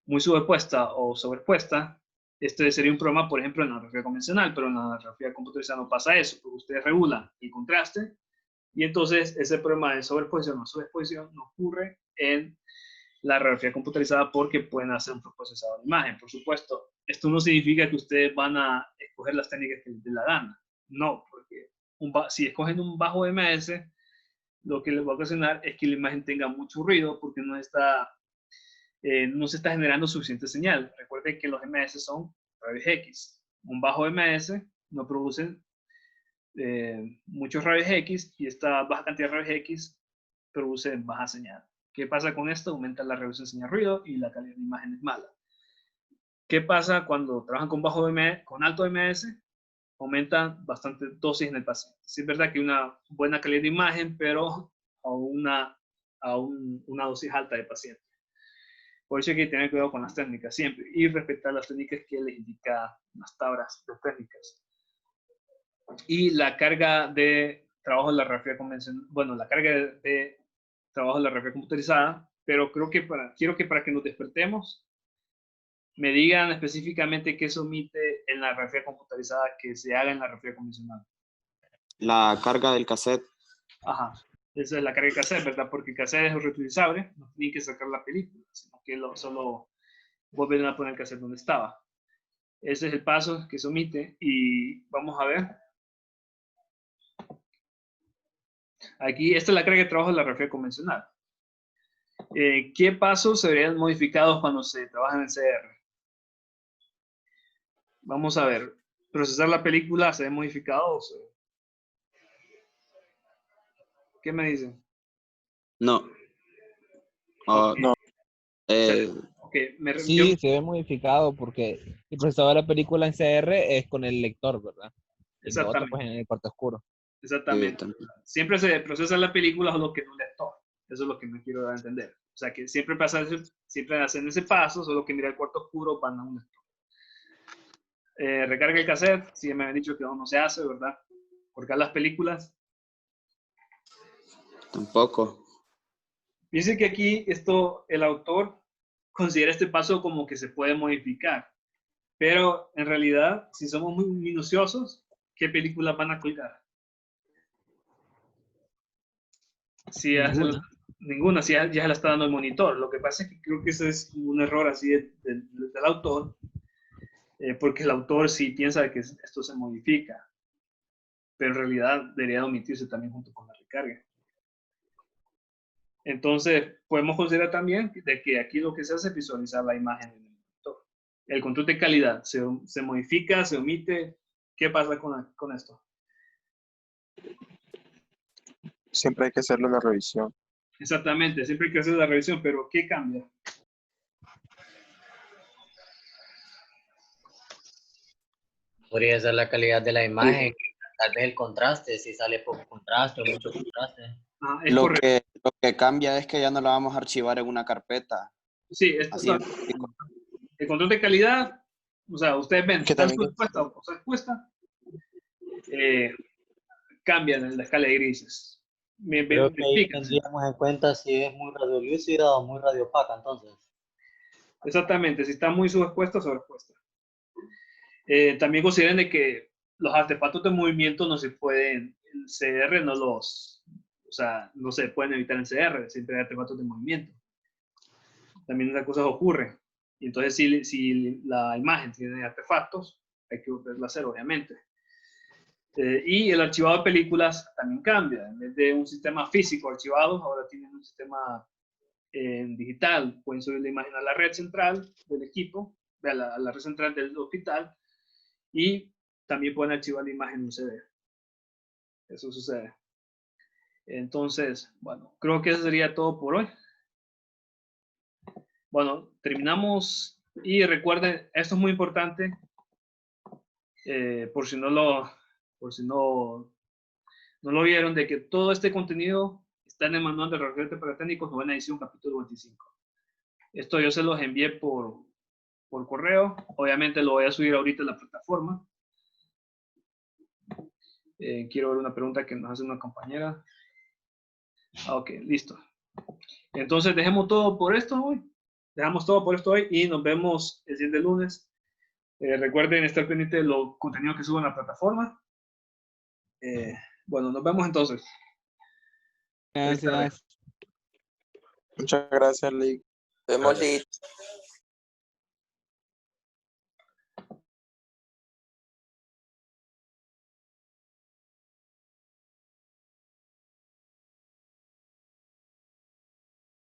muy superpuesta o sobrepuesta, este sería un problema, por ejemplo, en la radiografía convencional, pero en la radiografía computarizada no pasa eso, porque ustedes regulan el contraste y entonces ese problema de sobreposición o subexposición no ocurre en la radiografía computarizada porque pueden hacer un procesado de imagen. Por supuesto, esto no significa que ustedes van a escoger las técnicas que les dé la gana. No, porque si escogen un bajo MS, lo que les va a ocasionar es que la imagen tenga mucho ruido porque no se está generando suficiente señal. Recuerden que los MS son rayos X. Un bajo MS no produce muchos rayos X y esta baja cantidad de rayos X produce baja señal. ¿Qué pasa con esto? Aumenta la resolución de señal ruido y la calidad de imagen es mala. ¿Qué pasa cuando trabajan con alto MS? Aumenta bastante dosis en el paciente. Sí es verdad que hay una buena calidad de imagen, pero a una dosis alta de paciente. Por eso hay que tener cuidado con las técnicas siempre y respetar las técnicas que les indica las tablas de técnicas. Y la carga de trabajo de la radiografía convencional, bueno, la carga de trabajo de la radiografía computarizada, pero quiero que para que nos despertemos, me digan específicamente qué se omite en la radiografía computarizada que se haga en la radiografía convencional. La carga del cassette. Ajá. Esa es la carga de cassette, ¿verdad? Porque el cassette es reutilizable, no tienen que sacar la película, sino que solo vuelven a poner el cassette donde estaba. Ese es el paso que se omite y vamos a ver. Aquí, esta es la carga de trabajo de la radiografía convencional. ¿Qué pasos se verían modificados cuando se trabaja en el CR? Vamos a ver. ¿Procesar la película se ve modificado o se... ¿Qué me dicen? No. Okay. No. Okay. Sí, se ve modificado porque el procesador de la película en CR es con el lector, ¿verdad? Exactamente. Y otro, pues, en el cuarto oscuro. Exactamente. Siempre se procesa la película solo que en un lector. Eso es lo que me quiero dar a entender. O sea, que siempre hacen ese paso, solo que mira el cuarto oscuro van a un lector. Recarga el cassette, sí me han dicho que aún no se hace, ¿verdad? Porque las películas. Tampoco. Dice que aquí el autor considera este paso como que se puede modificar. Pero en realidad, si somos muy minuciosos, ¿qué películas van a colgar? Si ninguna, si ya la está dando el monitor. Lo que pasa es que creo que ese es un error así del autor, porque el autor sí piensa que esto se modifica, pero en realidad debería omitirse también junto con la recarga. Entonces, podemos considerar también de que aquí lo que se hace es visualizar la imagen en el monitor. El control de calidad se modifica, se omite. ¿Qué pasa con esto? Siempre hay que hacerle una revisión. Exactamente, siempre hay que hacer la revisión, pero ¿qué cambia? Podría ser la calidad de la imagen, tal vez el contraste, si sale poco contraste o mucho contraste. Es lo que cambia es que ya no la vamos a archivar en una carpeta. Sí, el control de calidad, o sea, ustedes ven, ¿Qué está expuesta o está expuesta, cambian en la escala de grises. Creo que ahí tendríamos en cuenta si es muy radiolúcida o muy radiopaca, entonces. Exactamente, si está muy subexpuesta o sobreexpuesta. También consideren de que los artefactos de movimiento no se pueden, el CR no se pueden evitar en CR, siempre hay artefactos de movimiento. También esas cosas ocurren. Y entonces si la imagen tiene artefactos, hay que volverla a hacer, obviamente. Y el archivado de películas también cambia. En vez de un sistema físico archivado, ahora tienen un sistema digital. Pueden subir la imagen a la red central del equipo, a la red central del hospital, y también pueden archivar la imagen en un CD. Eso sucede. Entonces, bueno, creo que eso sería todo por hoy. Bueno, terminamos. Y recuerden, esto es muy importante, por si no lo vieron, de que todo este contenido está en el manual de referentes para técnicos, novena edición, capítulo 25. Esto yo se los envié por correo. Obviamente lo voy a subir ahorita a la plataforma. Quiero ver una pregunta que nos hace una compañera. Ok, listo. Entonces dejemos todo por esto hoy. Dejamos todo por esto hoy y nos vemos el siguiente lunes. Recuerden estar pendientes de los contenidos que suben a la plataforma. Bueno, nos vemos entonces. Gracias. Muchas gracias, Lee. Nos vemos, Lee.